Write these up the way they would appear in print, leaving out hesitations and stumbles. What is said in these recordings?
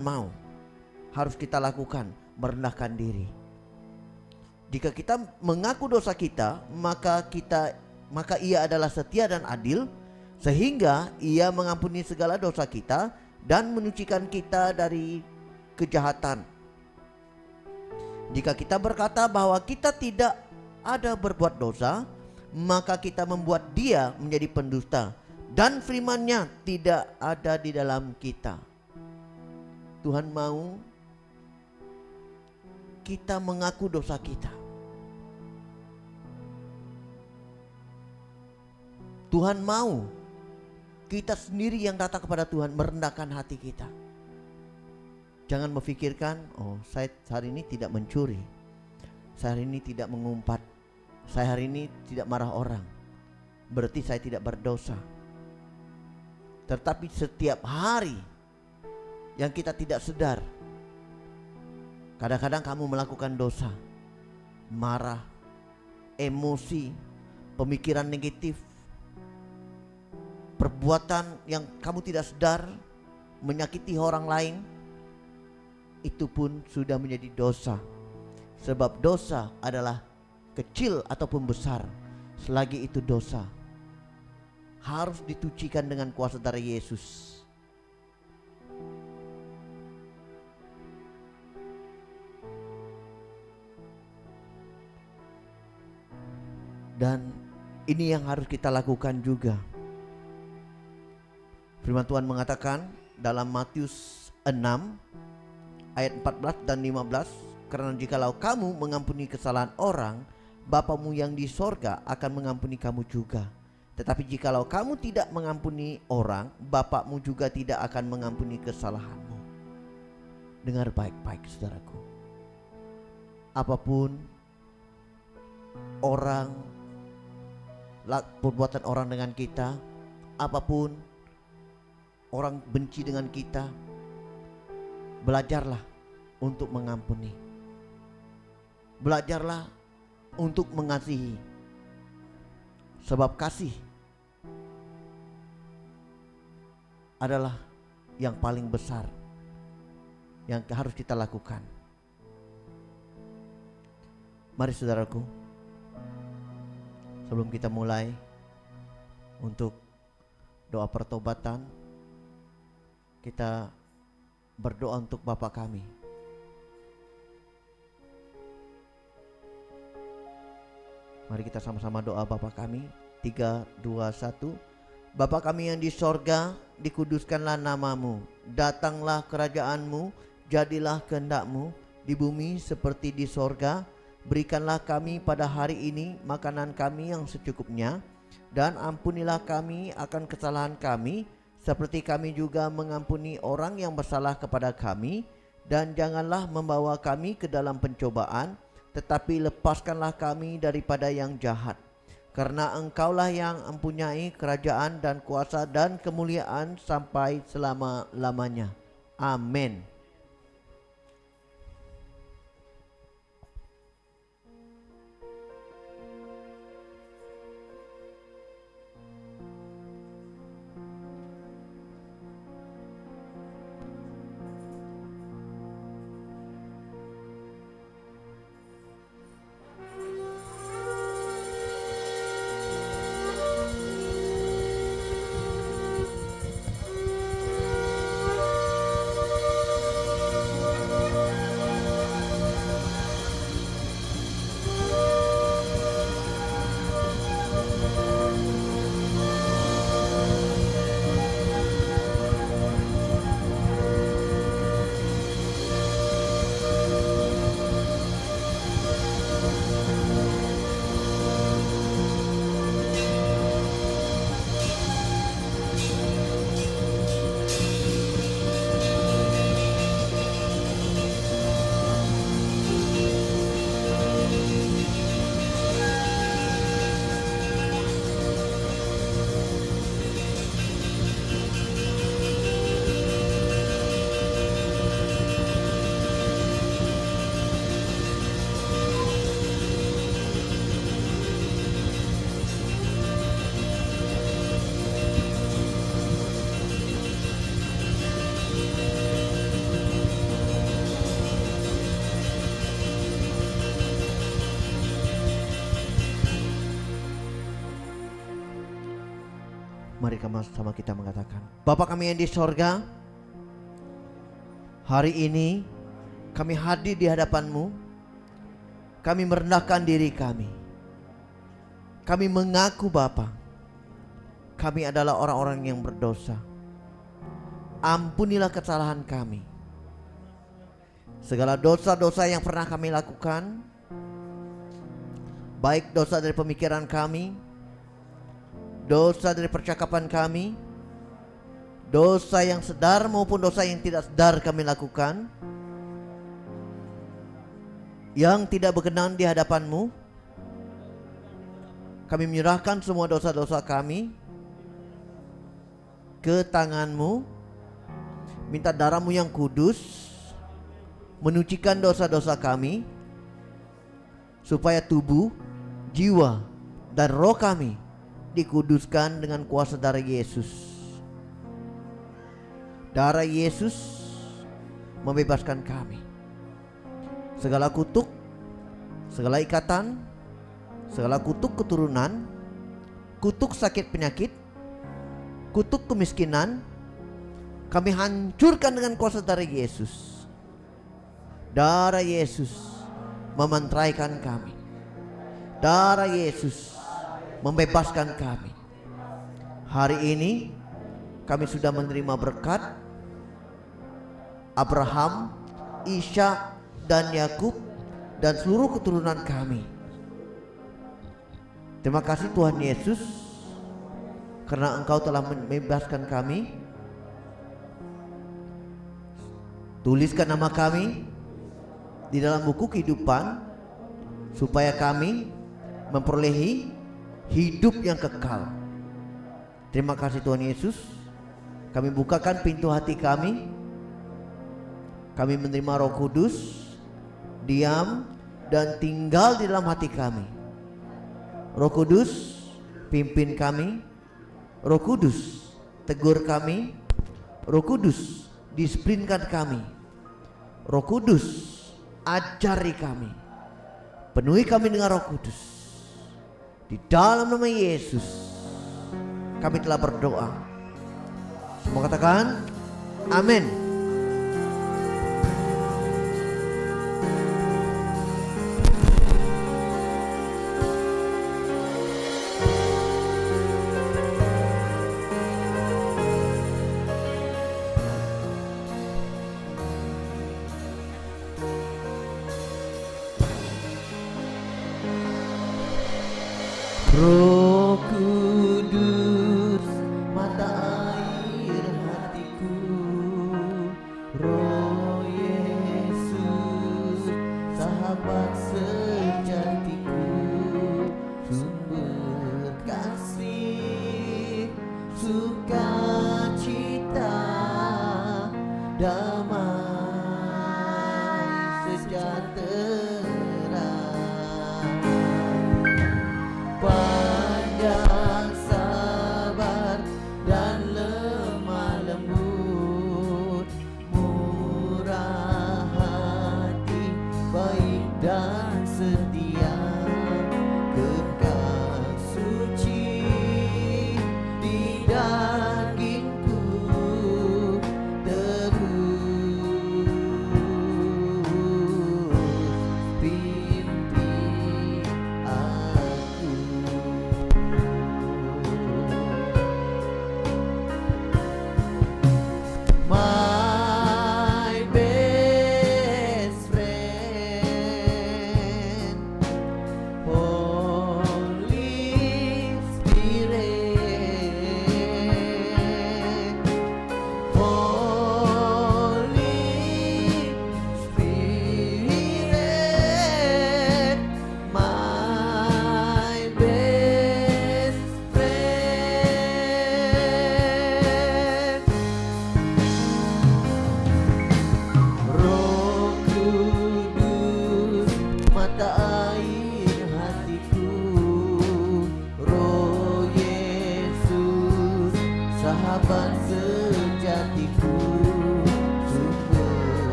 mau harus kita lakukan, merendahkan diri. Jika kita mengaku dosa kita, maka Ia adalah setia dan adil, sehingga Ia mengampuni segala dosa kita dan menyucikan kita dari kejahatan. Jika kita berkata bahwa kita tidak ada berbuat dosa, maka kita membuat Dia menjadi pendusta dan firman-Nya tidak ada di dalam kita. Tuhan mau kita mengaku dosa kita. Tuhan mau kita sendiri yang datang kepada Tuhan, merendahkan hati kita. Jangan memikirkan, oh saya hari ini tidak mencuri, saya hari ini tidak mengumpat, saya hari ini tidak marah orang, berarti saya tidak berdosa. Tetapi setiap hari yang kita tidak sadar, kadang-kadang kamu melakukan dosa, marah, emosi, pemikiran negatif, perbuatan yang kamu tidak sadar, menyakiti orang lain, itu pun sudah menjadi dosa. Sebab dosa adalah kecil ataupun besar, selagi itu dosa harus ditucikan dengan kuasa darah Yesus. Dan ini yang harus kita lakukan juga. Firman Tuhan mengatakan dalam Matius 6 ayat 14 dan 15, karena jikalau kamu mengampuni kesalahan orang, Bapamu yang di sorga akan mengampuni kamu juga. Tetapi jikalau kamu tidak mengampuni orang, Bapakmu juga tidak akan mengampuni kesalahanmu. Dengar baik-baik saudaraku. Apapun orang, perbuatan orang dengan kita, apapun orang benci dengan kita, belajarlah untuk mengampuni. Belajarlah untuk mengasihi. Sebab kasih adalah yang paling besar yang harus kita lakukan. Mari saudaraku, sebelum kita mulai untuk doa pertobatan, kita berdoa untuk Bapa kami. Mari kita sama-sama doa Bapa kami. 3, 2, 1. Bapa kami yang di sorga, dikuduskanlah namamu. Datanglah kerajaanmu, jadilah kehendak-mu di bumi seperti di sorga. Berikanlah kami pada hari ini makanan kami yang secukupnya, dan ampunilah kami akan kesalahan kami, seperti kami juga mengampuni orang yang bersalah kepada kami. Dan janganlah membawa kami ke dalam pencobaan, tetapi lepaskanlah kami daripada yang jahat. Karena Engkaulah yang mempunyai kerajaan dan kuasa dan kemuliaan sampai selama-lamanya. Amin. Mari sama kita mengatakan, Bapa kami yang di sorga, hari ini kami hadir di hadapan-Mu. Kami merendahkan diri kami. Kami mengaku Bapa, kami adalah orang-orang yang berdosa. Ampunilah kesalahan kami. Segala dosa-dosa yang pernah kami lakukan, baik dosa dari pemikiran kami, dosa dari percakapan kami, dosa yang sadar maupun dosa yang tidak sadar kami lakukan, yang tidak berkenan di hadapan-Mu. Kami menyerahkan semua dosa-dosa kami ke tangan-Mu. Minta darah-Mu yang kudus menyucikan dosa-dosa kami, supaya tubuh, jiwa, dan roh kami dikuduskan dengan kuasa darah Yesus. Darah Yesus membebaskan kami. Segala kutuk, segala ikatan, segala kutuk keturunan, kutuk sakit penyakit, kutuk kemiskinan, kami hancurkan dengan kuasa darah Yesus. Darah Yesus memantraikan kami. Darah Yesus membebaskan kami. Hari ini kami sudah menerima berkat Abraham, Ishak, dan Yakub, dan seluruh keturunan kami. Terima kasih Tuhan Yesus, karena Engkau telah membebaskan kami. Tuliskan nama kami di dalam buku kehidupan, supaya kami memperolehi hidup yang kekal. Terima kasih Tuhan Yesus. Kami bukakan pintu hati kami. Kami menerima Roh Kudus diam dan tinggal di dalam hati kami. Roh Kudus pimpin kami. Roh Kudus tegur kami. Roh Kudus disiplinkan kami. Roh Kudus ajari kami. Penuhi kami dengan Roh Kudus. Di dalam nama Yesus kami telah berdoa. Semua katakan amin. Roh Kudus, mata air hatiku. Roh Yesus, sahabat sejatiku. Sumber kasih, sukacita, damai sejahtera.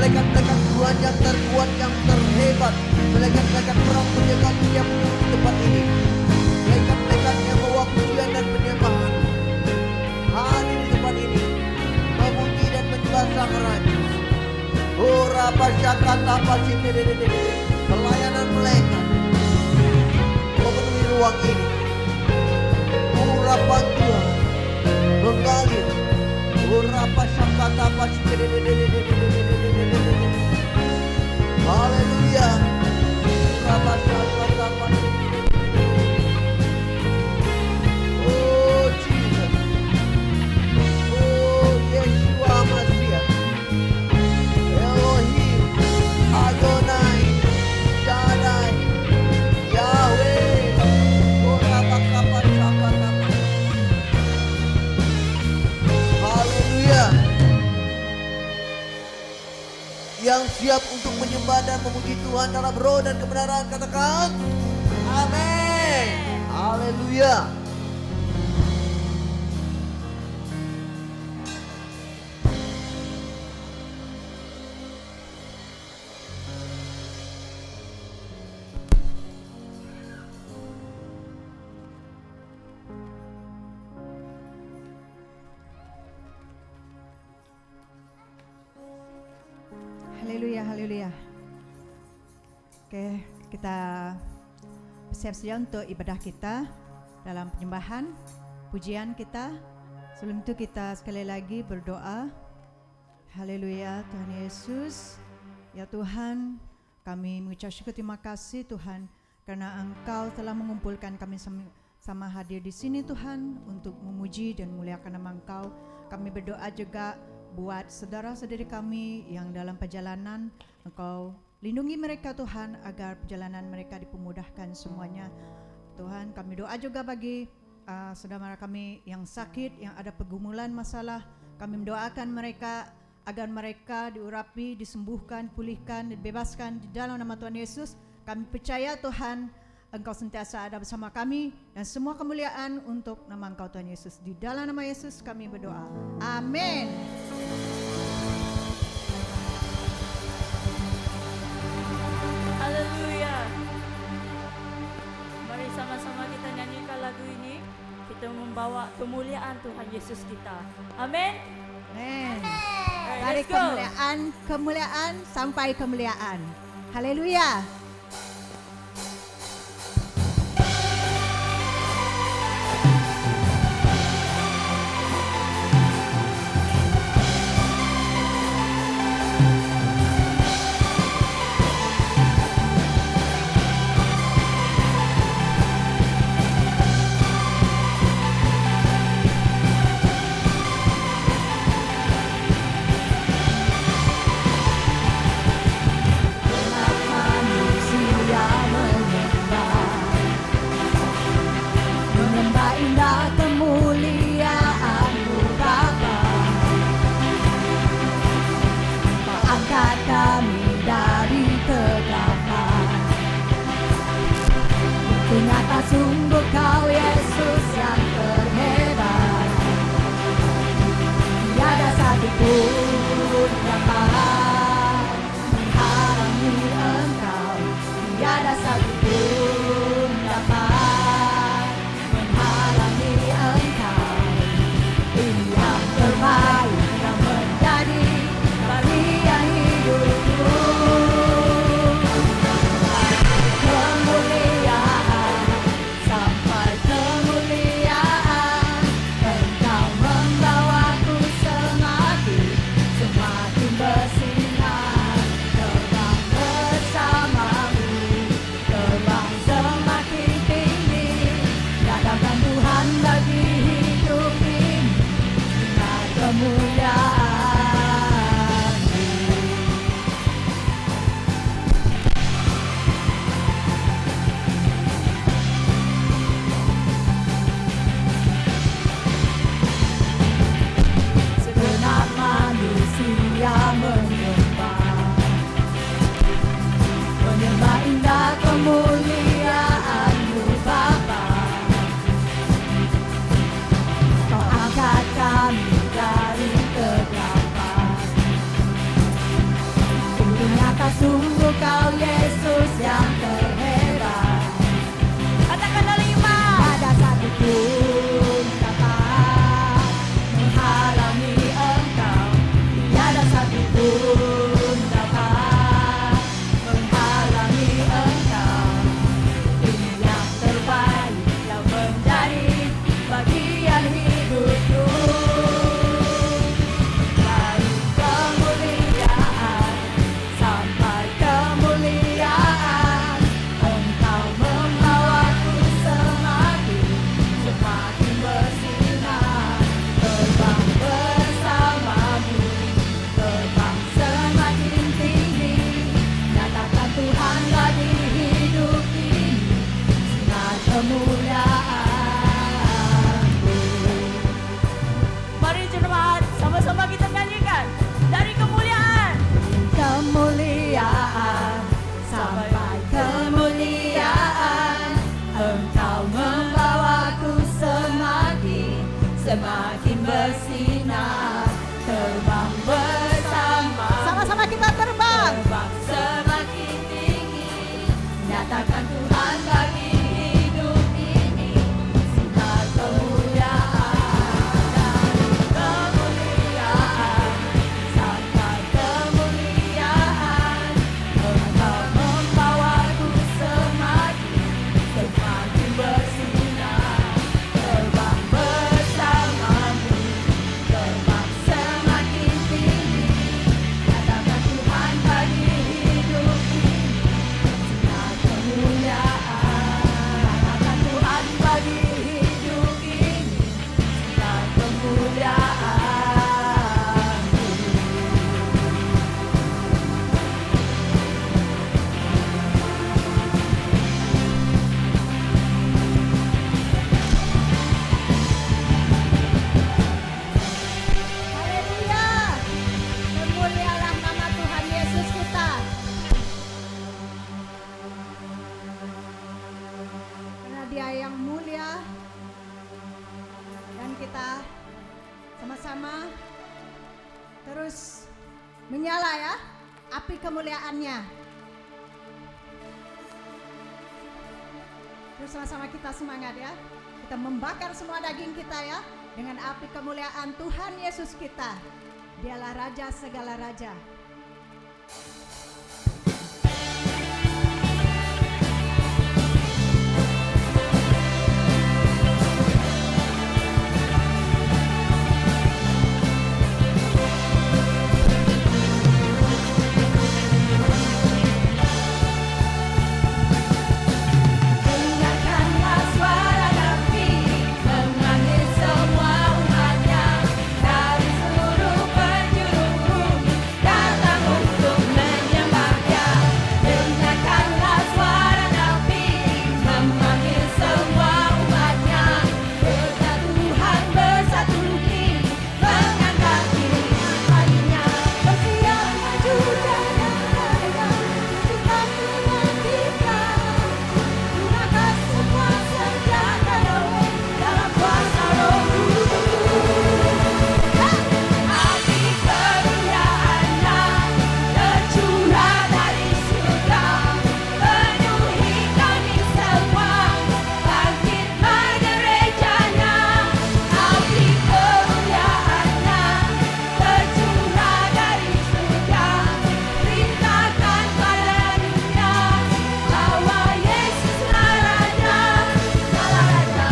Malaikat-malaikat Tuhan yang terkuat, yang terhebat, malaikat-malaikat perang menjaga tiap di tempat ini. Malaikat-malaikat yang bawa pujian dan penyembahan hadir di tempat ini, memuji dan menyembah Sang Raja. Oh Rapasyakata Pasikididididi, pelayanan malaikat memenuhi ruang ini. Urapan Tuhan mengalir. Urapasyakata Pasikididididi. Haleluya. Urapasyakata Pasikidididi. Oh Jesus. Oh Yeshua Mashiach. Elohim, Adonai, Shaddai, Yahweh. Haleluya. Yang siap untuk menyembah dan memuji Tuhan dalam roh dan kebenaran, katakan amin. Haleluya. Haleluya, haleluya. Oke, kita bersiap sedia untuk ibadah kita dalam penyembahan, pujian kita. Sebelum itu kita sekali lagi berdoa. Haleluya, Tuhan Yesus. Ya Tuhan, kami mengucap syukur terima kasih Tuhan karena Engkau telah mengumpulkan kami sama hadir di sini Tuhan untuk memuji dan memuliakan nama Engkau. Kami berdoa juga buat saudara-saudari kami yang dalam perjalanan, Engkau lindungi mereka Tuhan agar perjalanan mereka dipermudahkan semuanya. Tuhan, kami doa juga bagi saudara kami yang sakit, yang ada pergumulan masalah. Kami mendoakan mereka agar mereka diurapi, disembuhkan, pulihkan, dibebaskan di dalam nama Tuhan Yesus. Kami percaya Tuhan, Engkau sentiasa ada bersama kami dan semua kemuliaan untuk nama Engkau Tuhan Yesus. Di dalam nama Yesus kami berdoa. Amin. Haleluya. Mari sama-sama kita nyanyikan lagu ini. Kita membawa kemuliaan Tuhan Yesus kita. Amin. Amin. Alright, Dari let's go. kemuliaan sampai kemuliaan. Haleluya. Sungguh kau Yesus yang terhebat, tiada satu pun dapat menghalangi Engkau, tiada satu pun dapat menghalangi Engkau. Ini yang terbaik yang menjadi bagian hidupku. Kemuliaan sampai kemuliaan. Dia yang mulia, dan kita sama-sama terus menyala ya api kemuliaannya. Terus sama-sama kita semangat ya. Kita membakar semua daging kita ya dengan api kemuliaan Tuhan Yesus kita. Dialah Raja segala raja. Dengarkanlah suara Nabi memanggil semua umatnya dari seluruh penjuru bumi datang untuk menyembahnya. Dengarkanlah suara Nabi memanggil semua umatnya. Berjatuhan bersatu diri mengangkat diri hatinya. Bersiap maju dengan raya kita dengan kita. Gunakan semua senjata Yahweh dalam kuasa Roh Kudus. Api kemuliaan-Nya tercurah dari surga, penuhi kami semua, bangkitlah gereja-Nya. Api kemuliaan-Nya tercurah dari surga, perintahkan pada dunia bahwa Yesuslah Raja, segala raja.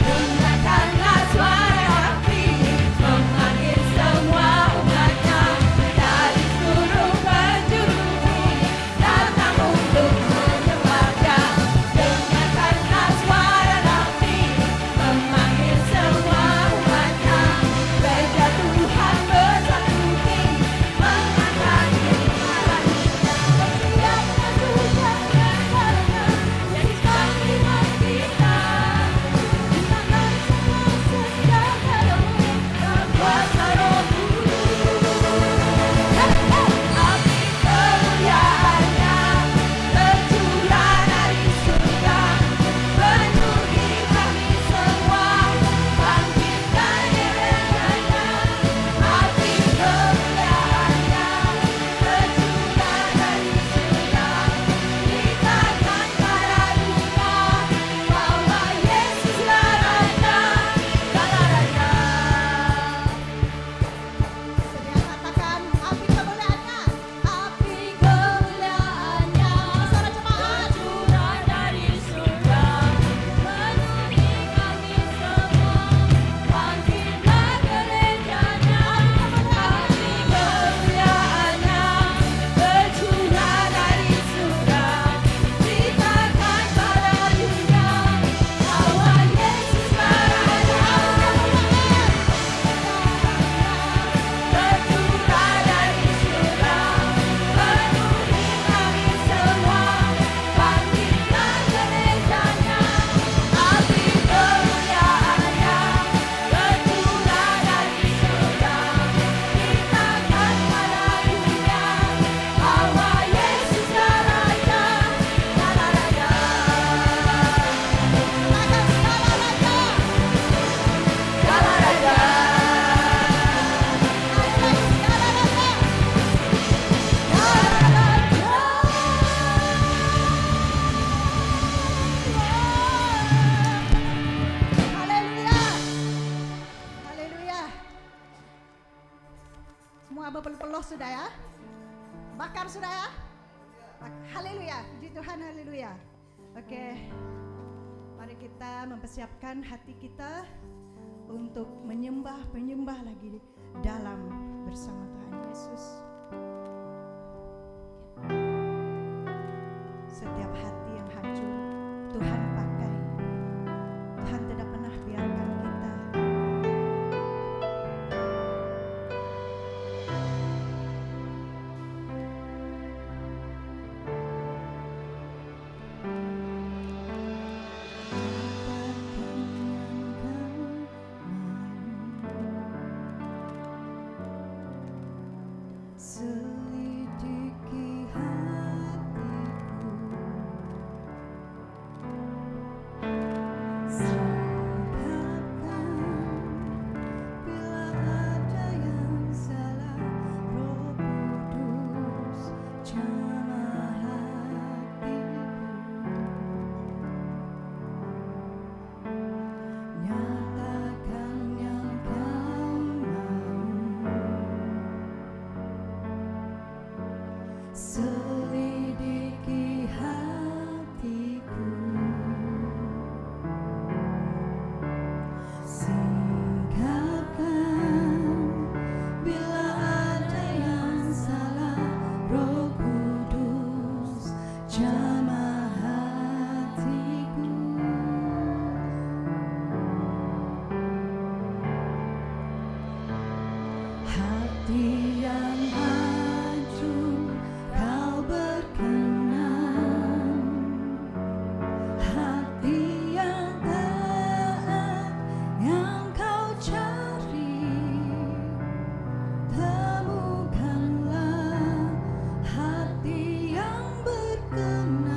Dengarkanlah suara api memanggil semua umatnya dari seluruh penjuru bumi datang untuk menyembahnya. Dengarkanlah suara api memanggil semua umatnya. Berjatuhan bersatu diri mengangkat diri hatinya. Bersiap maju dengan raya Yesus panglima kita. Gunakan semua senjata Yahweh dalam kuasa Roh Kudus. Api kemuliaan-Nya tercurah dari surga, penuhi kami semua, bangkitkan gereja-Nya. Api kemuliaan-Nya tercurah dari surga, beritakan pada dunia bahwa Yesuslah Raja, segala raja. Sedia katakan api kemuliaannya. Api kemuliaan-Nya Suara jemaat. tercurah dari surga, penuhi kami semua, bangkitlah gereja-Nya. Api kemuliaan-Nya tercurah dari surga, beritakan pada dunia bahwa Yesuslah Raja. Tercurah dari surga, penuhi kami semua, bangkitlah gereja-Nya. Api kemuliaan-Nya tercurah dari surga, beritakan pada dunia bahwa Yesuslah Raja, segala raja. Segala raja. Haleluya. Haleluya. Semua berpeluh sudah ya? Bakar sudah ya? Haleluya. Puji Tuhan, haleluya. Oke. Mari kita mempersiapkan hati kita untuk menyembah lagi dalam bersama Tuhan Yesus. Setiap hati yang hancur Tuhan pakai. Tuhan tidak pernah biarkan kita. jamah hatiku. Hati yang hancur kau berkenan, hati yang taat yang kau cari. Temukanlah hati yang berkenan.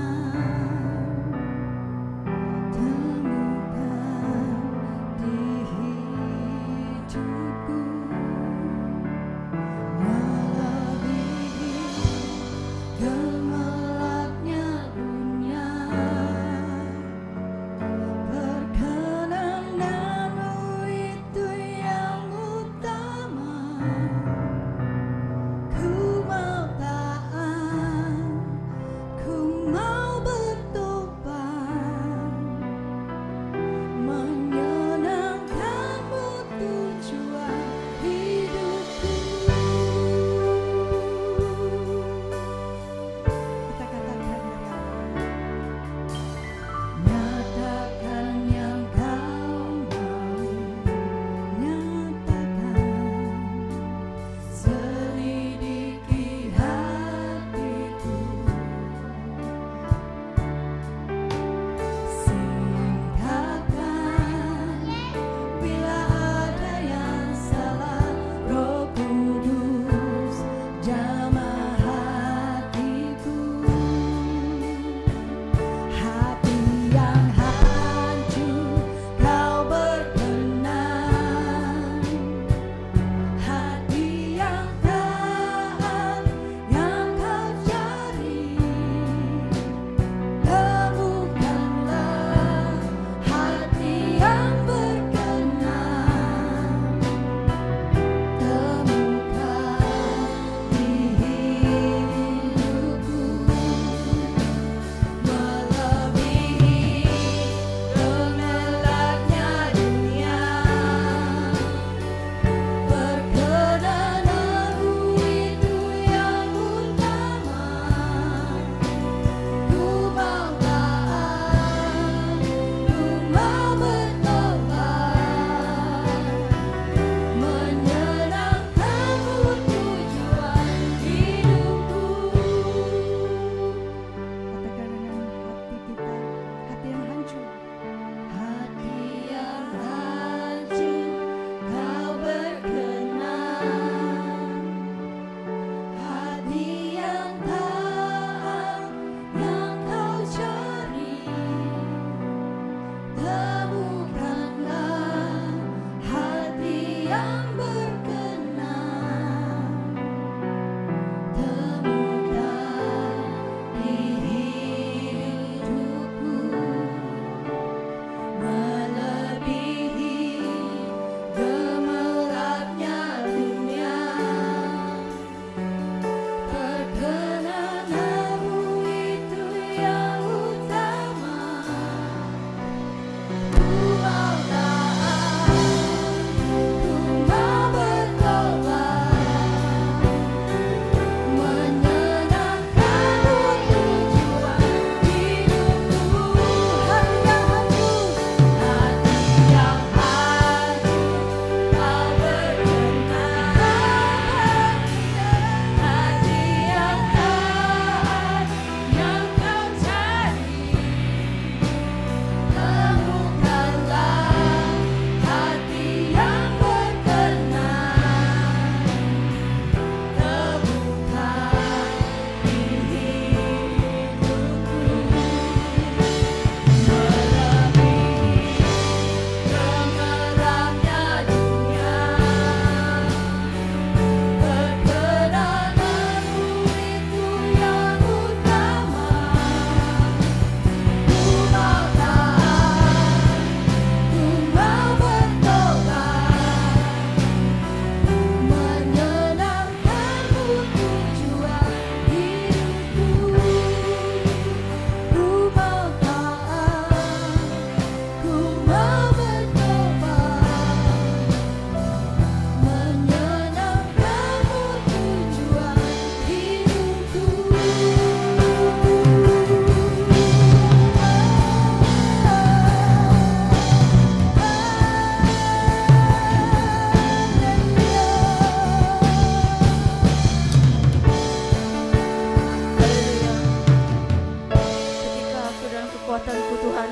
kekuatanku Tuhan.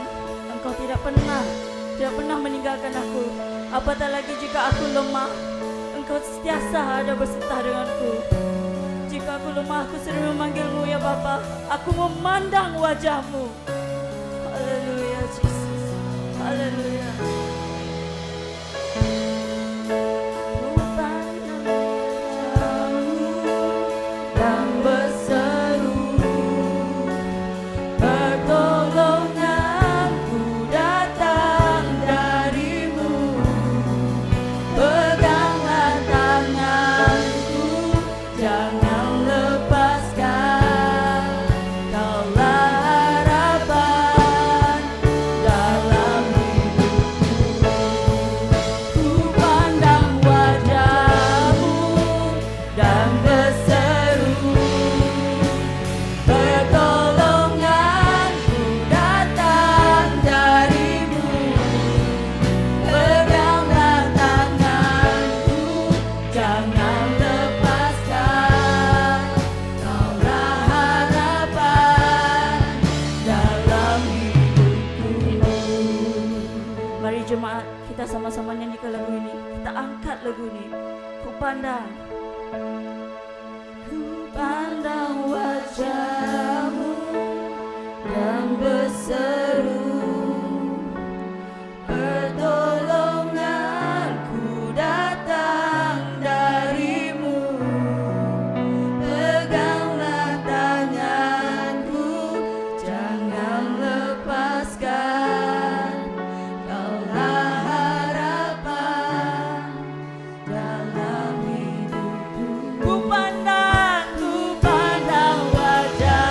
Engkau tidak pernah meninggalkan aku. Apatah lagi jika aku lemah, Engkau sentiasa ada beserta denganku. Jika aku lemah, aku sering memanggilmu ya Bapa. Aku memandang wajahmu. Haleluya Yesus. Haleluya. Ku pandang wajahmu dan berseru, pertolonganku datang darimu. Peganglah tanganku, jangan lepaskan. Kaulah harapan dalam hidupku. Ku pandang wajahmu dan berseru, pertolonganku datang darimu. Peganglah tanganku, jangan lepaskan. Kaulah harapan dalam hidupku. Mari jemaat, kita sama-sama nyanyikan lagu ini. Kita angkat lagu ini. Ku pandang wajahmu dan berseru, pertolonganku datang darimu. Peganglah tanganku, jangan lepaskan. Kaulah harapan dalam hidupku. Ku pandang wajah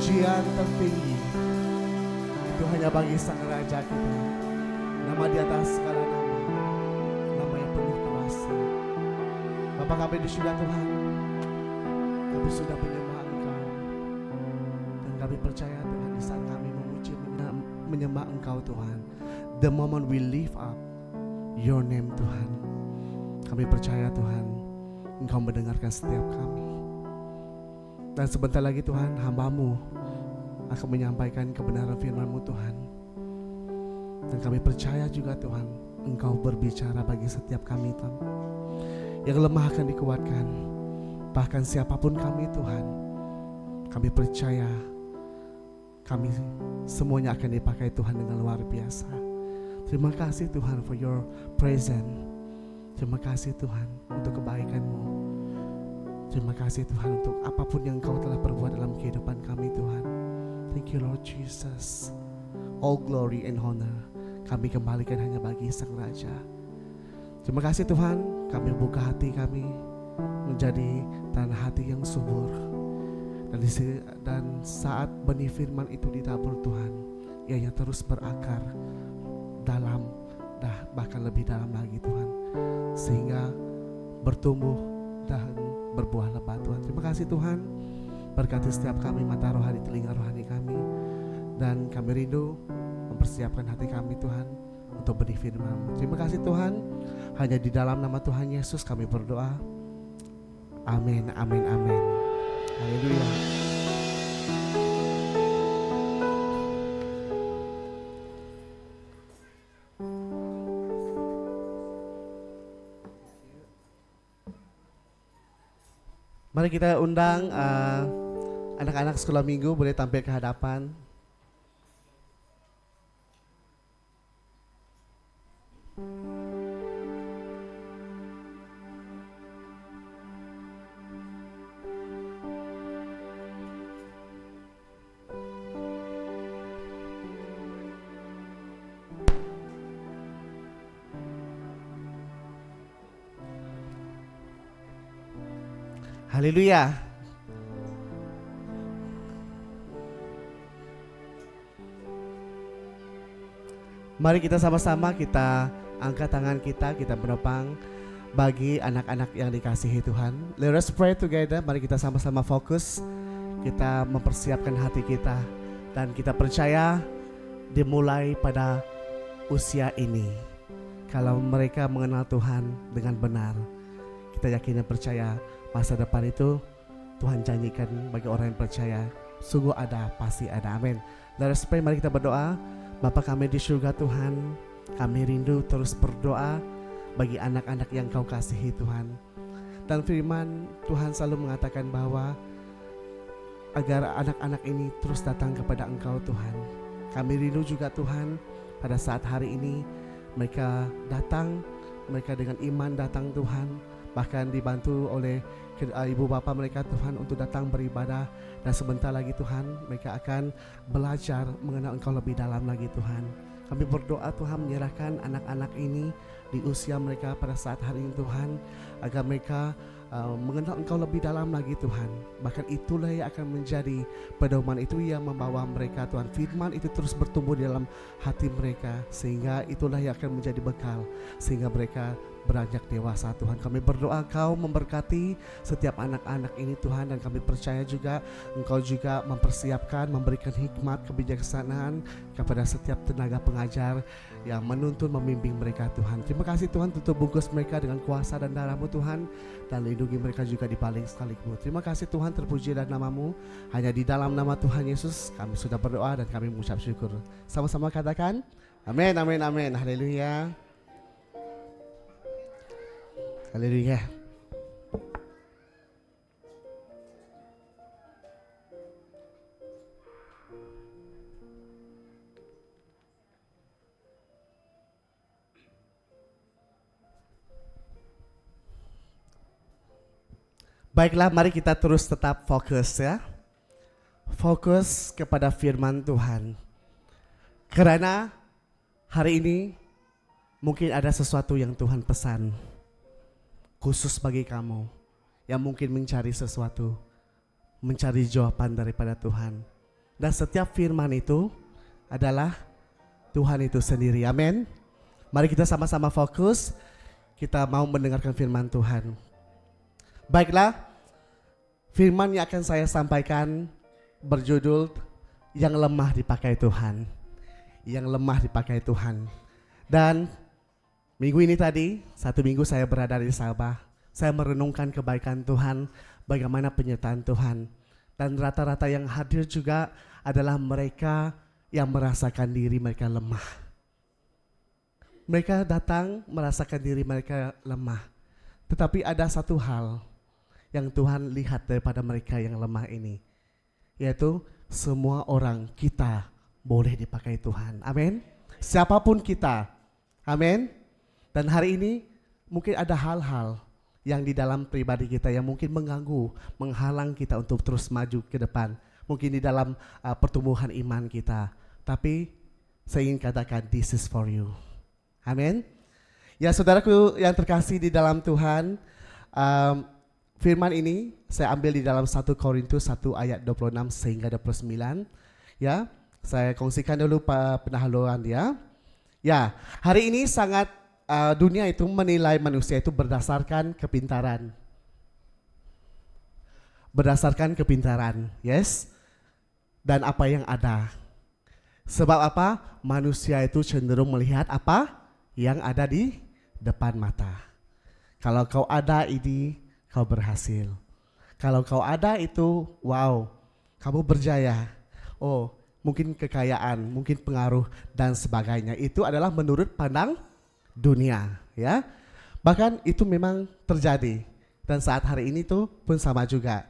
pujian tertinggi itu hanya bagi Sang Raja kita, nama di atas segala nama, nama yang penuh kuasa. Bapa kami di surga Tuhan, kami sudah menyembah Engkau, dan kami percaya Tuhan di saat kami memuji menyembah Engkau Tuhan, the moment we lift up Your name Tuhan, kami percaya Tuhan Engkau mendengarkan setiap kami. Dan sebentar lagi Tuhan, hamba-Mu akan menyampaikan kebenaran firman-Mu Tuhan. Dan kami percaya juga Tuhan, Engkau berbicara bagi setiap kami Tuhan. Yang lemah akan dikuatkan, bahkan siapapun kami Tuhan, kami percaya kami semuanya akan dipakai Tuhan dengan luar biasa. Terima kasih Tuhan for Your presence. Terima kasih Tuhan untuk kebaikan-Mu. Terima kasih Tuhan untuk apapun yang Engkau telah perbuat dalam kehidupan kami Tuhan. Thank you Lord Jesus. All glory and honor kami kembalikan hanya bagi Sang Raja. Terima kasih Tuhan, kami buka hati kami menjadi tanah hati yang subur. Dan saat benih firman itu ditabur Tuhan, ianya terus berakar dalam, bahkan lebih dalam lagi Tuhan, sehingga bertumbuh dan berbuah lebat Tuhan. Terima kasih Tuhan, berkati setiap kami, mata rohani, telinga rohani kami, dan kami rindu mempersiapkan hati kami Tuhan untuk benih firman-Mu. Terima kasih Tuhan, hanya di dalam nama Tuhan Yesus kami berdoa. Amin, amin, amin. Haleluya. Mari kita undang anak-anak sekolah minggu boleh tampil ke hadapan. Haleluya. Mari kita sama-sama kita angkat tangan kita menopang bagi anak-anak yang dikasihi Tuhan. Let us pray together. Mari kita sama-sama fokus. Kita mempersiapkan hati kita dan kita percaya dimulai pada usia ini. Kalau mereka mengenal Tuhan dengan benar, kita yakin dan percaya masa depan itu Tuhan janjikan bagi orang yang percaya. Sungguh ada, pasti ada. Amin. Let us pray, mari kita berdoa. Bapa kami di surga Tuhan, kami rindu terus berdoa bagi anak-anak yang Kau kasihi Tuhan. Dan firman Tuhan selalu mengatakan bahwa agar anak-anak ini terus datang kepada Engkau Tuhan. Kami rindu juga Tuhan, pada saat hari ini mereka datang, mereka dengan iman datang Tuhan, bahkan dibantu oleh ibu bapa mereka Tuhan untuk datang beribadah. Dan sebentar lagi Tuhan mereka akan belajar mengenal Engkau lebih dalam lagi Tuhan. Kami berdoa Tuhan menyerahkan anak-anak ini di usia mereka pada saat hari ini Tuhan, agar mereka mengenal Engkau lebih dalam lagi Tuhan. Bahkan itulah yang akan menjadi pedoman, itu yang membawa mereka Tuhan. Firman itu terus bertumbuh di dalam hati mereka, sehingga itulah yang akan menjadi bekal sehingga mereka beranjak dewasa Tuhan. Kami berdoa Kau memberkati setiap anak-anak ini Tuhan, dan kami percaya juga Engkau juga mempersiapkan, memberikan hikmat, kebijaksanaan kepada setiap tenaga pengajar yang menuntun, membimbing mereka Tuhan. Terima kasih Tuhan, tutup bungkus mereka dengan kuasa dan darah-Mu Tuhan, dan lindungi mereka juga di balik salib-Mu. Terima kasih Tuhan, terpujilah nama-Mu. Hanya di dalam nama Tuhan Yesus kami sudah berdoa dan kami mengucap syukur. Sama-sama katakan amin, amin, amin. Haleluya. Haleluya. Baiklah, mari kita terus tetap fokus ya. Fokus kepada firman Tuhan. Karena hari ini mungkin ada sesuatu yang Tuhan pesan khusus bagi kamu yang mungkin mencari sesuatu, mencari jawaban daripada Tuhan. Dan setiap firman itu adalah Tuhan itu sendiri. Amin. Mari kita sama-sama fokus. Kita mau mendengarkan firman Tuhan. Baiklah, firman yang akan saya sampaikan berjudul yang lemah dipakai Tuhan. Yang lemah dipakai Tuhan. Dan minggu ini tadi, 1 minggu saya berada di Sabah. Saya merenungkan kebaikan Tuhan, bagaimana penyertaan Tuhan. Dan rata-rata yang hadir juga adalah mereka yang merasakan diri mereka lemah. Mereka datang merasakan diri mereka lemah. Tetapi ada satu hal yang Tuhan lihat daripada mereka yang lemah ini. Yaitu semua orang kita boleh dipakai Tuhan. Amin. Siapapun kita. Amin. Dan hari ini mungkin ada hal-hal yang di dalam pribadi kita yang mungkin mengganggu, menghalang kita untuk terus maju ke depan. Mungkin di dalam pertumbuhan iman kita. Tapi saya ingin katakan, this is for you. Amin. Ya saudaraku yang terkasih di dalam Tuhan, firman ini saya ambil di dalam 1 Korintus 1 ayat 26 sehingga 29. Ya, saya kongsikan dulu pendahuluan dia. Ya, hari ini sangat dunia itu menilai manusia itu berdasarkan kepintaran. Berdasarkan kepintaran, yes. Dan apa yang ada. Sebab apa? Manusia itu cenderung melihat apa yang ada di depan mata. Kalau kau ada ini, kau berhasil. Kalau kau ada itu, wow, kamu berjaya. Oh, mungkin kekayaan, mungkin pengaruh dan sebagainya. Itu adalah menurut pandang dunia, ya. Bahkan itu memang terjadi. Dan saat hari ini tuh pun sama juga.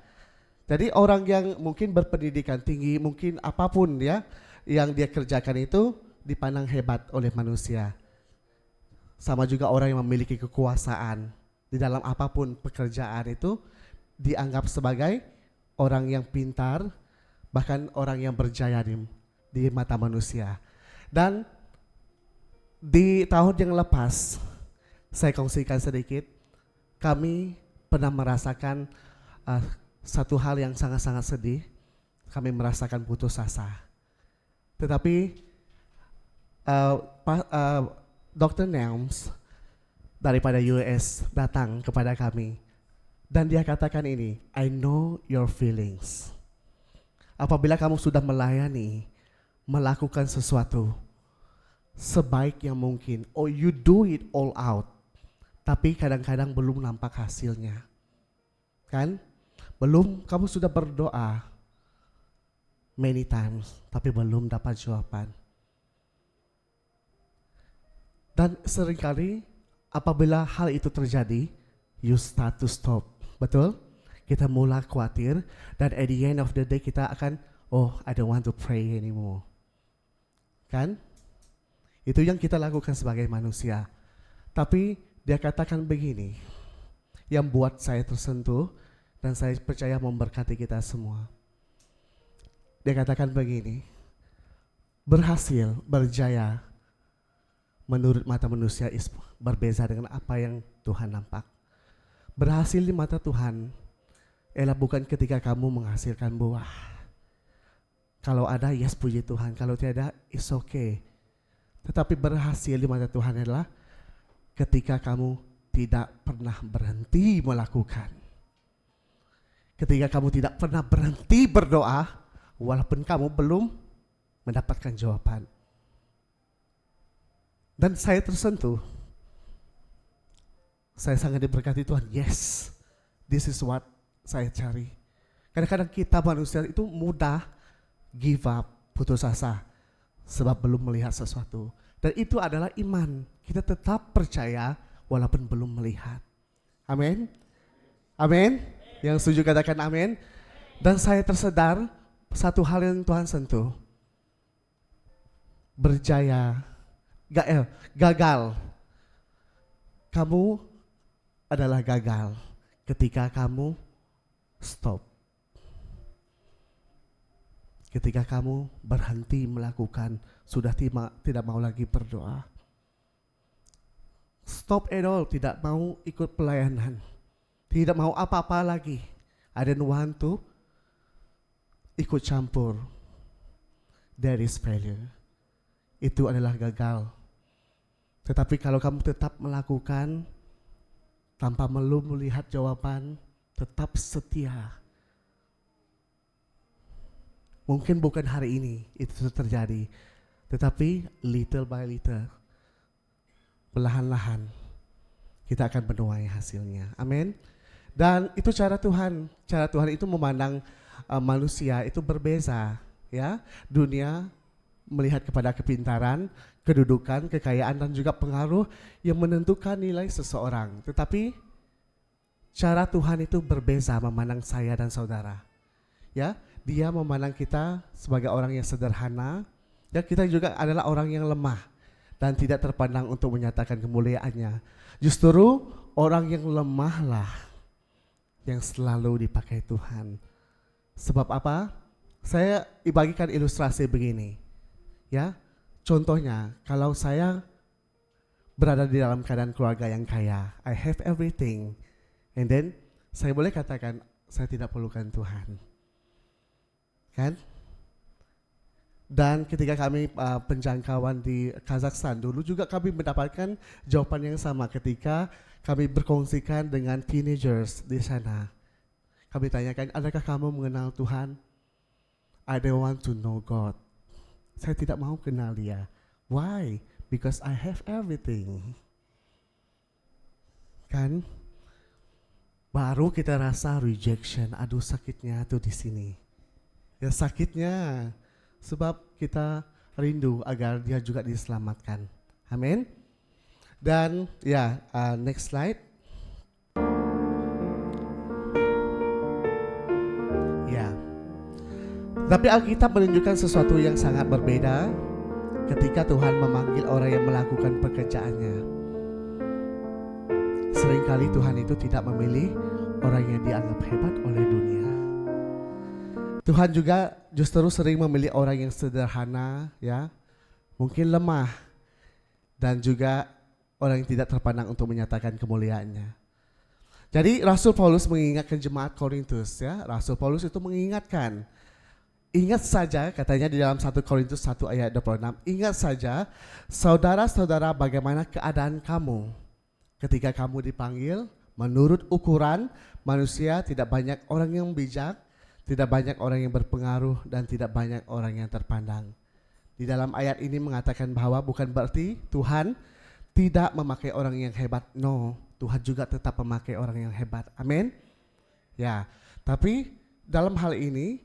Jadi orang yang mungkin berpendidikan tinggi, mungkin apapun ya yang dia kerjakan itu dipandang hebat oleh manusia. Sama juga orang yang memiliki kekuasaan di dalam apapun pekerjaan itu dianggap sebagai orang yang pintar, bahkan orang yang berjaya di mata manusia. Dan di tahun yang lepas, saya kongsikan sedikit, kami pernah merasakan satu hal yang sangat-sangat sedih. Kami merasakan putus asa. Tetapi Dr. Nelms daripada US datang kepada kami. Dan dia katakan ini, I know your feelings. Apabila kamu sudah melayani, melakukan sesuatu sebaik yang mungkin, or you do it all out, tapi kadang-kadang belum nampak hasilnya. Kan? Belum, kamu sudah berdoa many times, tapi belum dapat jawaban. Dan seringkali apabila hal itu terjadi, you start to stop. Betul? Kita mulai khawatir dan at the end of the day kita akan, oh, I don't want to pray anymore. Kan? Itu yang kita lakukan sebagai manusia. Tapi dia katakan begini, yang buat saya tersentuh dan saya percaya memberkati kita semua. Dia katakan begini, berhasil, berjaya menurut mata manusia berbeza dengan apa yang Tuhan nampak. Berhasil di mata Tuhan ialah bukan ketika kamu menghasilkan buah. Kalau ada, yes, puji Tuhan. Kalau tiada, it's okay. Tetapi berhasil di mata Tuhan adalah ketika kamu tidak pernah berhenti melakukan. Ketika kamu tidak pernah berhenti berdoa, walaupun kamu belum mendapatkan jawaban. Dan saya tersentuh. Saya sangat diberkati Tuhan. Yes, this is what saya cari. Kadang-kadang kita manusia itu mudah give up, putus asa, sebab belum melihat sesuatu. Dan itu adalah iman. Kita tetap percaya walaupun belum melihat. Amin. Amin. Yang setuju katakan amin. Dan saya tersedar satu hal yang Tuhan sentuh. Berjaya, gagal. Kamu adalah gagal ketika kamu stop. Ketika kamu berhenti melakukan, sudah tidak mau lagi berdoa. Stop at all, tidak mau ikut pelayanan. Tidak mau apa-apa lagi. I don't want to ikut campur. there is failure. Itu adalah gagal. Tetapi kalau kamu tetap melakukan tanpa melihat jawaban, tetap setia. Mungkin bukan hari ini itu terjadi, tetapi little by little, perlahan-lahan kita akan menuai hasilnya. Amin. Dan itu cara Tuhan. Cara Tuhan itu memandang manusia itu berbeza, ya. Dunia melihat kepada kepintaran, kedudukan, kekayaan dan juga pengaruh yang menentukan nilai seseorang. Tetapi cara Tuhan itu berbeza memandang saya dan saudara. Ya, Dia memandang kita sebagai orang yang sederhana. Ya, kita juga adalah orang yang lemah dan tidak terpandang untuk menyatakan kemuliaannya. Justru orang yang lemahlah yang selalu dipakai Tuhan. Sebab apa? Saya bagikan ilustrasi begini. Ya, contohnya kalau saya berada di dalam keadaan keluarga yang kaya, I have everything, and then saya boleh katakan saya tidak perlukan Tuhan, kan? Dan ketika kami penjangkauan di Kazakhstan dulu juga kami mendapatkan jawaban yang sama ketika kami berkongsikan dengan teenagers di sana. Kami tanyakan, adakah kamu mengenal Tuhan? I don't want to know God. Saya tidak mau kenal Dia. Why? Because I have everything. Kan? Baru kita rasa rejection. Aduh, sakitnya tuh di sini. Ya, sakitnya. Sebab kita rindu agar Dia juga diselamatkan. Amin. Dan ya, next slide. Ya. Tapi Alkitab menunjukkan sesuatu yang sangat berbeda ketika Tuhan memanggil orang yang melakukan pekerjaannya. Seringkali Tuhan itu tidak memilih orang yang dianggap hebat oleh dunia. Tuhan juga justru sering memilih orang yang sederhana, ya, mungkin lemah, dan juga orang yang tidak terpandang untuk menyatakan kemuliaannya. Jadi Rasul Paulus mengingatkan jemaat Korintus, ya, Rasul Paulus itu mengingatkan, ingat saja katanya di dalam 1 Korintus 1 ayat 26, ingat saja saudara-saudara bagaimana keadaan kamu ketika kamu dipanggil menurut ukuran manusia, tidak banyak orang yang bijak, tidak banyak orang yang berpengaruh, dan tidak banyak orang yang terpandang. Di dalam ayat ini mengatakan bahwa bukan berarti Tuhan tidak memakai orang yang hebat. No, Tuhan juga tetap memakai orang yang hebat. Amin. Ya, tapi dalam hal ini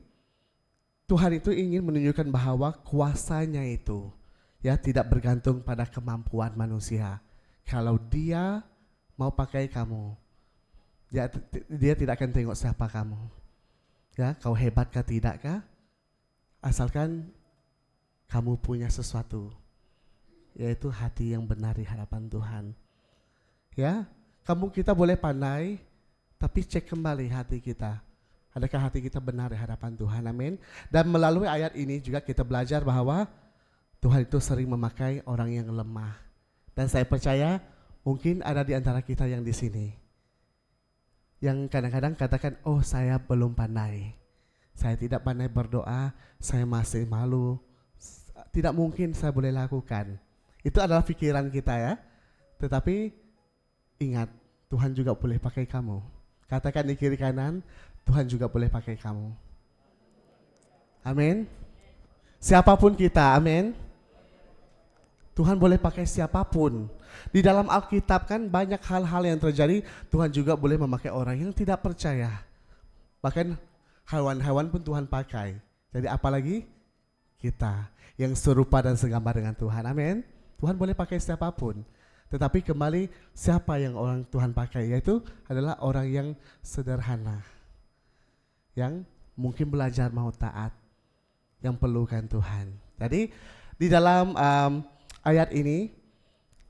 Tuhan itu ingin menunjukkan bahwa kuasanya itu ya tidak bergantung pada kemampuan manusia. Kalau Dia mau pakai kamu, dia tidak akan tengok siapa kamu. Ya, kau hebat kah tidak kah? Asalkan kamu punya sesuatu, yaitu hati yang benar di hadapan Tuhan. Ya, kita boleh pandai, tapi cek kembali hati kita. Adakah hati kita benar di hadapan Tuhan? Amin. Dan melalui ayat ini juga kita belajar bahwa Tuhan itu sering memakai orang yang lemah. Dan saya percaya mungkin ada di antara kita yang di sini yang kadang-kadang katakan, oh saya belum pandai, saya tidak pandai berdoa, saya masih malu, tidak mungkin saya boleh lakukan. Itu adalah pikiran kita ya. Tetapi ingat, Tuhan juga boleh pakai kamu. Katakan di kiri kanan, Tuhan juga boleh pakai kamu. Amin. Siapapun kita, amin. Tuhan boleh pakai siapapun. Di dalam Alkitab kan banyak hal-hal yang terjadi, Tuhan juga boleh memakai orang yang tidak percaya. Bahkan hewan-hewan pun Tuhan pakai. Jadi apalagi kita yang serupa dan segambar dengan Tuhan. Amin. Tuhan boleh pakai siapapun. Tetapi kembali siapa yang orang Tuhan pakai, yaitu adalah orang yang sederhana, yang mungkin belajar mau taat, yang perlukan Tuhan. Jadi di dalam ayat ini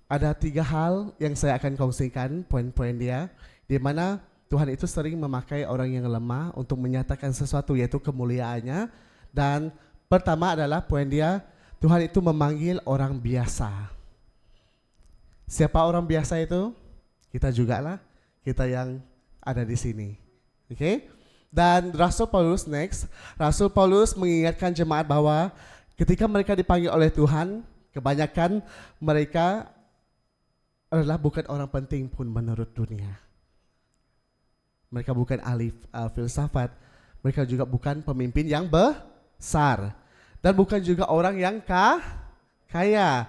ada 3 hal yang saya akan kongsikan, poin-poin dia, di mana Tuhan itu sering memakai orang yang lemah untuk menyatakan sesuatu, yaitu kemuliaannya. Dan pertama adalah poin dia, Tuhan itu memanggil orang biasa. Siapa orang biasa itu? Kita juga lah, kita yang ada di sini. Oke? Dan Rasul Paulus mengingatkan jemaat bahwa Ketika mereka dipanggil oleh Tuhan, kebanyakan mereka adalah bukan orang penting pun menurut dunia. Mereka bukan ahli filsafat, mereka juga bukan pemimpin yang besar, dan bukan juga orang yang kaya,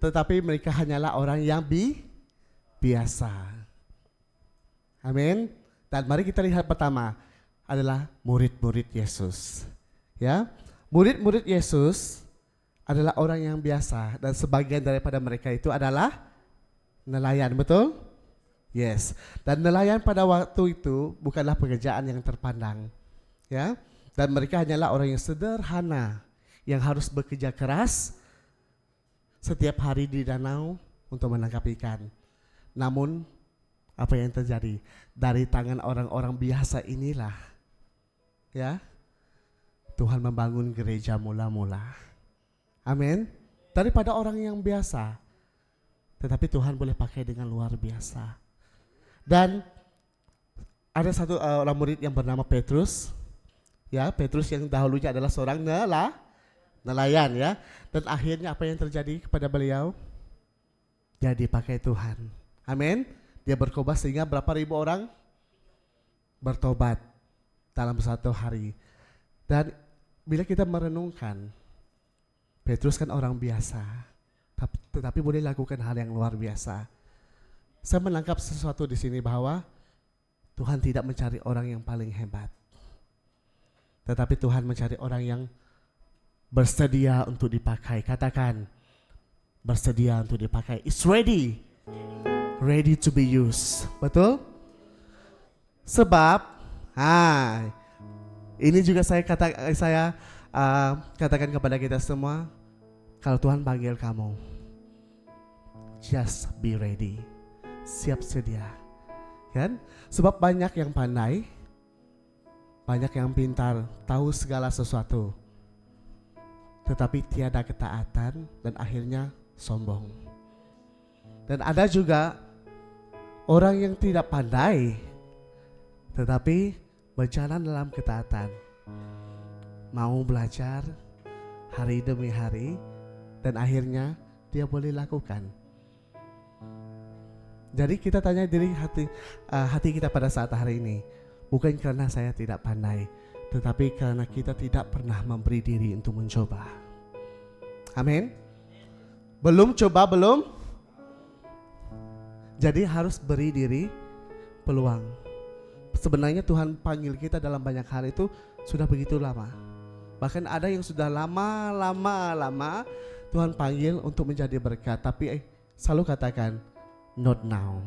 tetapi mereka hanyalah orang yang biasa. Amin. Dan mari kita lihat pertama adalah murid-murid Yesus. Ya, murid-murid Yesus adalah orang yang biasa, dan sebagian daripada mereka itu adalah nelayan, betul? Yes. Dan nelayan pada waktu itu bukanlah pekerjaan yang terpandang. Ya. Dan mereka hanyalah orang yang sederhana yang harus bekerja keras setiap hari di danau untuk menangkap ikan. Namun apa yang terjadi? Dari tangan orang-orang biasa inilah, ya, Tuhan membangun gereja mula-mula. Amin. Daripada orang yang biasa, tetapi Tuhan boleh pakai dengan luar biasa. Dan ada satu orang murid yang bernama Petrus. Ya, Petrus yang dahulunya adalah seorang nelayan, ya. Dan akhirnya apa yang terjadi kepada beliau? Dia dipakai Tuhan. Amin. Dia berkhotbah sehingga berapa ribu orang bertobat dalam satu hari. Dan bila kita merenungkan, Petrus kan orang biasa, tetapi boleh lakukan hal yang luar biasa. Saya menangkap sesuatu di sini bahwa Tuhan tidak mencari orang yang paling hebat, tetapi Tuhan mencari orang yang bersedia untuk dipakai. Katakan, bersedia untuk dipakai. It's ready to be used. Betul? Sebab, ini juga saya katakan kepada kita semua, kalau Tuhan panggil kamu, just be ready. Siap sedia. Kan? Sebab banyak yang pandai, banyak yang pintar, tahu segala sesuatu, tetapi tiada ketaatan dan akhirnya sombong. Dan ada juga orang yang tidak pandai, tetapi berjalan dalam ketaatan, mau belajar hari demi hari, dan akhirnya dia boleh lakukan. Jadi kita tanya diri hati kita pada saat hari ini, bukan karena saya tidak pandai, tetapi karena kita tidak pernah memberi diri untuk mencoba. Amin. Belum coba, belum. Jadi harus beri diri peluang. Sebenarnya Tuhan panggil kita dalam banyak hal itu sudah begitu lama. Bahkan ada yang sudah lama Tuhan panggil untuk menjadi berkat, tapi selalu katakan, not now.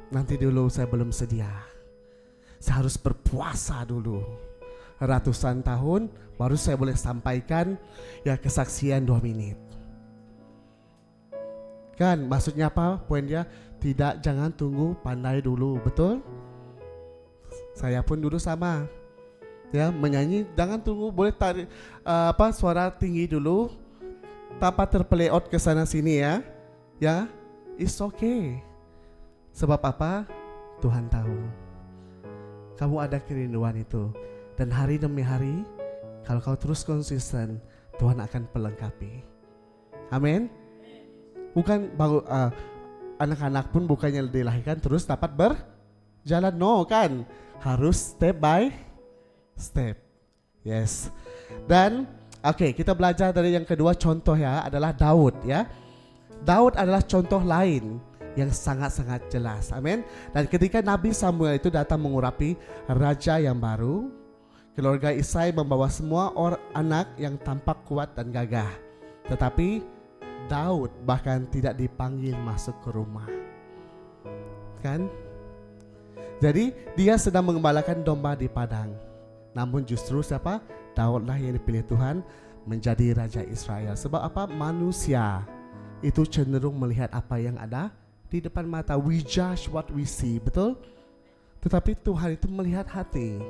Nanti dulu, saya belum sedia. Saya harus berpuasa dulu ratusan tahun baru saya boleh sampaikan ya kesaksian 2 menit. Kan maksudnya apa? Poinnya tidak, jangan tunggu pandai dulu, betul? Saya pun dulu sama. Ya, menyanyi jangan tunggu boleh tarik suara tinggi dulu tanpa terpeleot ke sana sini ya. Ya, it's okay. Sebab apa? Tuhan tahu. Kamu ada kerinduan itu. Dan hari demi hari, kalau kau terus konsisten, Tuhan akan pelengkapi. Amin. Bukan anak-anak pun bukannya dilahirkan terus dapat berjalan, no kan? Harus step by step. Yes. Dan oke, kita belajar dari yang kedua contoh ya, adalah Daud ya. Daud adalah contoh lain yang sangat-sangat jelas. Amin. Dan ketika Nabi Samuel itu datang mengurapi raja yang baru, keluarga Isai membawa semua anak yang tampak kuat dan gagah. Tetapi Daud bahkan tidak dipanggil masuk ke rumah. Kan? Jadi dia sedang mengembalakan domba di padang. Namun justru siapa? Daudlah yang dipilih Tuhan menjadi raja Israel. Sebab apa? Manusia itu cenderung melihat apa yang ada di depan mata. We judge what we see, betul? Tetapi Tuhan itu melihat hati.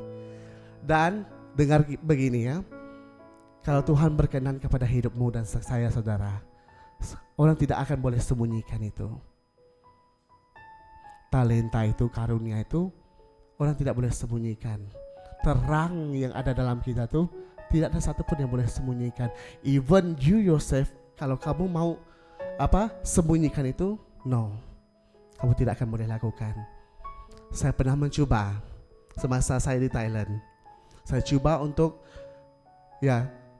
Dan dengar begini ya, kalau Tuhan berkenan kepada hidupmu dan saya saudara, orang tidak akan boleh sembunyikan itu. Talenta itu, karunia itu, orang tidak boleh sembunyikan. Terang yang ada dalam kita tuh Tidak ada satupun yang boleh sembunyikan. Even you yourself, kalau kamu mau sembunyikan itu, no, kamu tidak akan boleh lakukan. Saya pernah mencoba semasa saya di Thailand. Saya coba untuk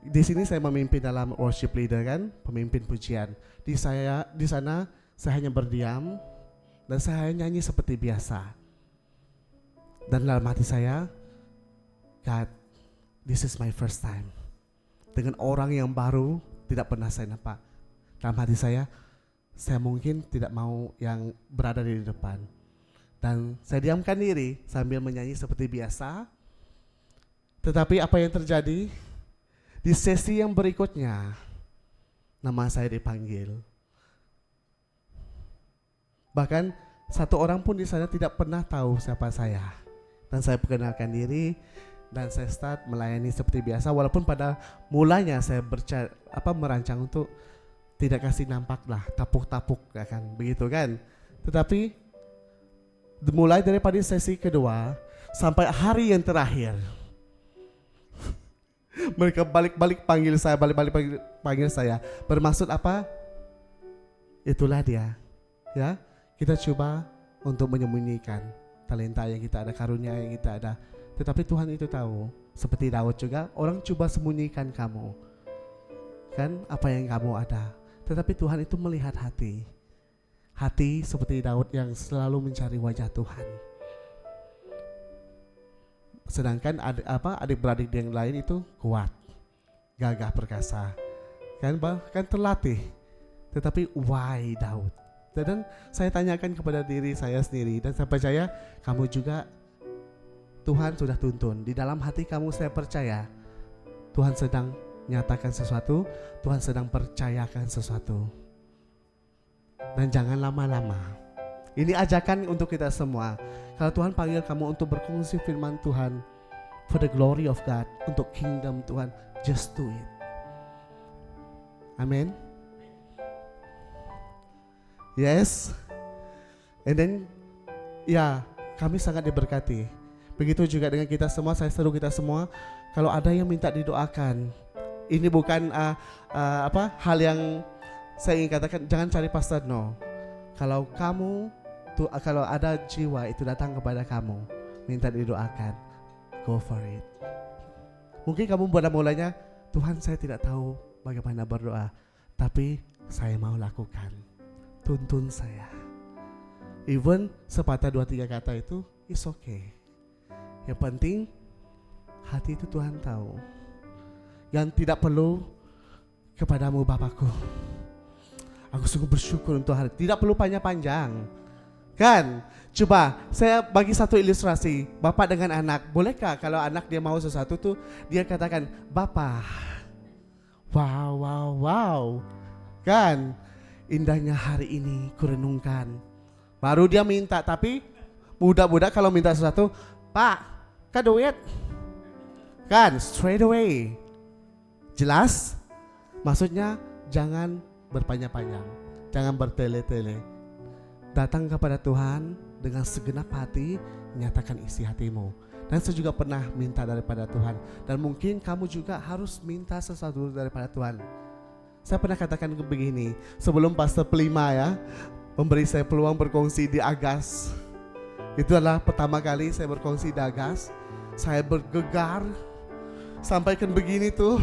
di sini saya memimpin dalam worship leader kan, pemimpin pujian. Di sana saya hanya berdiam dan saya nyanyi seperti biasa. Dan dalam hati saya, God, this is my first time. Dengan orang yang baru, tidak pernah saya nampak. Dalam hati saya mungkin tidak mau yang berada di depan. Dan saya diamkan diri sambil menyanyi seperti biasa. Tetapi apa yang terjadi? Di sesi yang berikutnya, nama saya dipanggil. Bahkan satu orang pun di sana tidak pernah tahu siapa saya. Dan saya perkenalkan diri dan saya start melayani seperti biasa. Walaupun pada mulanya saya merancang untuk tidak kasih nampak lah, tapuk-tapuk kan, begitu kan. Tetapi mulai daripada sesi kedua sampai hari yang terakhir, mereka balik-balik panggil saya. Bermaksud apa? Itulah dia. Ya, kita coba untuk menyembunyikan talenta yang kita ada, karunia yang kita ada. Tetapi Tuhan itu tahu. Seperti Daud juga, orang coba sembunyikan kamu. Kan apa yang kamu ada. Tetapi Tuhan itu melihat hati. Hati seperti Daud yang selalu mencari wajah Tuhan. Sedangkan adik-beradik yang lain itu kuat, gagah perkasa, kan bahkan terlatih. Tetapi why Daud? Dan saya tanyakan kepada diri saya sendiri dan saya percaya kamu juga Tuhan sudah tuntun. Di dalam hati kamu saya percaya Tuhan sedang nyatakan sesuatu, Tuhan sedang percayakan sesuatu. Dan jangan lama-lama. Ini ajakan untuk kita semua. Kalau Tuhan panggil kamu untuk berkongsi firman Tuhan for the glory of God, untuk kingdom Tuhan, just do it. Amin. Yes. And then kami sangat diberkati. Begitu juga dengan kita semua. Saya seru kita semua, kalau ada yang minta didoakan, ini bukan hal yang saya ingin katakan, jangan cari pastor, no. Kalau kamu kalau ada jiwa itu datang kepada kamu minta didoakan, go for it. Mungkin kamu pada mulanya, Tuhan saya tidak tahu bagaimana berdoa, tapi saya mau lakukan, tuntun saya. Even sepatah 2-3 kata itu is okay. Yang penting hati itu Tuhan tahu. Yang tidak perlu kepadamu Bapakku, aku sungguh bersyukur untuk hari. Tidak perlu panjang-panjang. Kan? Coba saya bagi satu ilustrasi. Bapak dengan anak, bolehkah kalau anak dia mau sesuatu tuh dia katakan, Bapak, wow. Kan? Indahnya hari ini kurenungkan. Baru dia minta. Tapi budak-budak kalau minta sesuatu, Pak, kan duit. Kan? Straight away. Jelas? Maksudnya jangan berpanjang-panjang, jangan bertele-tele. Datang kepada Tuhan dengan segenap hati, nyatakan isi hatimu. Dan saya juga pernah minta daripada Tuhan. Dan mungkin kamu juga harus minta sesuatu daripada Tuhan. Saya pernah katakan begini, sebelum Pastor Pelima memberi saya peluang berkongsi di Agas. Itu adalah pertama kali saya berkongsi di Agas. Saya bergegar, sampaikan begini tuh.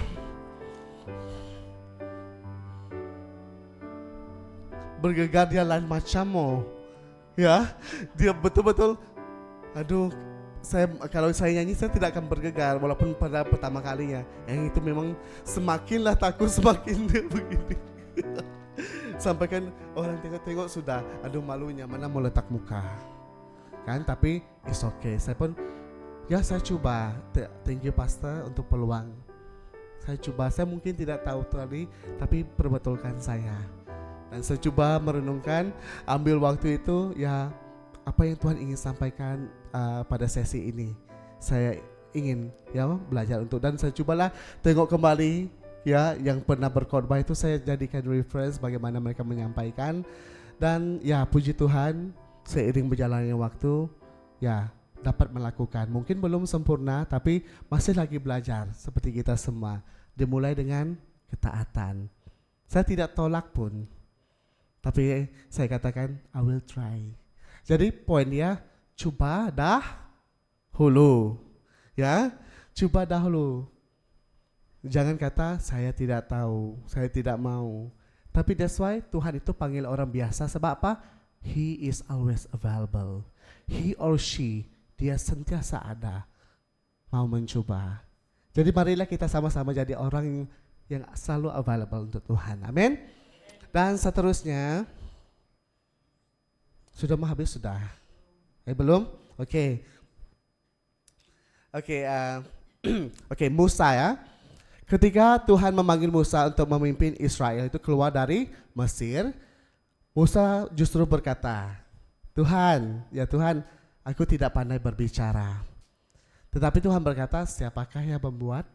Bergegar dia lain macam dia betul-betul, kalau saya nyanyi saya tidak akan bergegar walaupun pada pertama kalinya. Yang itu memang semakinlah takut semakin dia begini. Sampai kan orang tengok-tengok sudah, malunya mana mau letak muka kan. Tapi it's okay. Saya pun saya coba. Thank you Pastor untuk peluang. Saya coba. Saya mungkin tidak tahu tadi, tapi perbetulkan saya. Dan saya coba merenungkan, ambil waktu itu apa yang Tuhan ingin sampaikan pada sesi ini. Saya ingin belajar untuk, dan saya cobalah tengok kembali yang pernah berkhotbah itu, saya jadikan reference bagaimana mereka menyampaikan. Dan puji Tuhan, seiring berjalannya waktu dapat melakukan. Mungkin belum sempurna, tapi masih lagi belajar seperti kita semua. Dimulai dengan ketaatan. Saya tidak tolak pun, tapi saya katakan I will try. Jadi poinnya coba dahulu, ya, coba dahulu. Jangan kata saya tidak tahu, saya tidak mau. Tapi that's why Tuhan itu panggil orang biasa sebab apa? He is always available. He or she, dia sentiasa ada, mau mencoba. Jadi marilah kita sama-sama jadi orang yang selalu available untuk Tuhan. Amin. Dan seterusnya, sudah mau habis sudah? Belum? Oke. Oke, Musa ya. Ketika Tuhan memanggil Musa untuk memimpin Israel itu keluar dari Mesir, Musa justru berkata, Tuhan, aku tidak pandai berbicara. Tetapi Tuhan berkata, siapakah yang membuat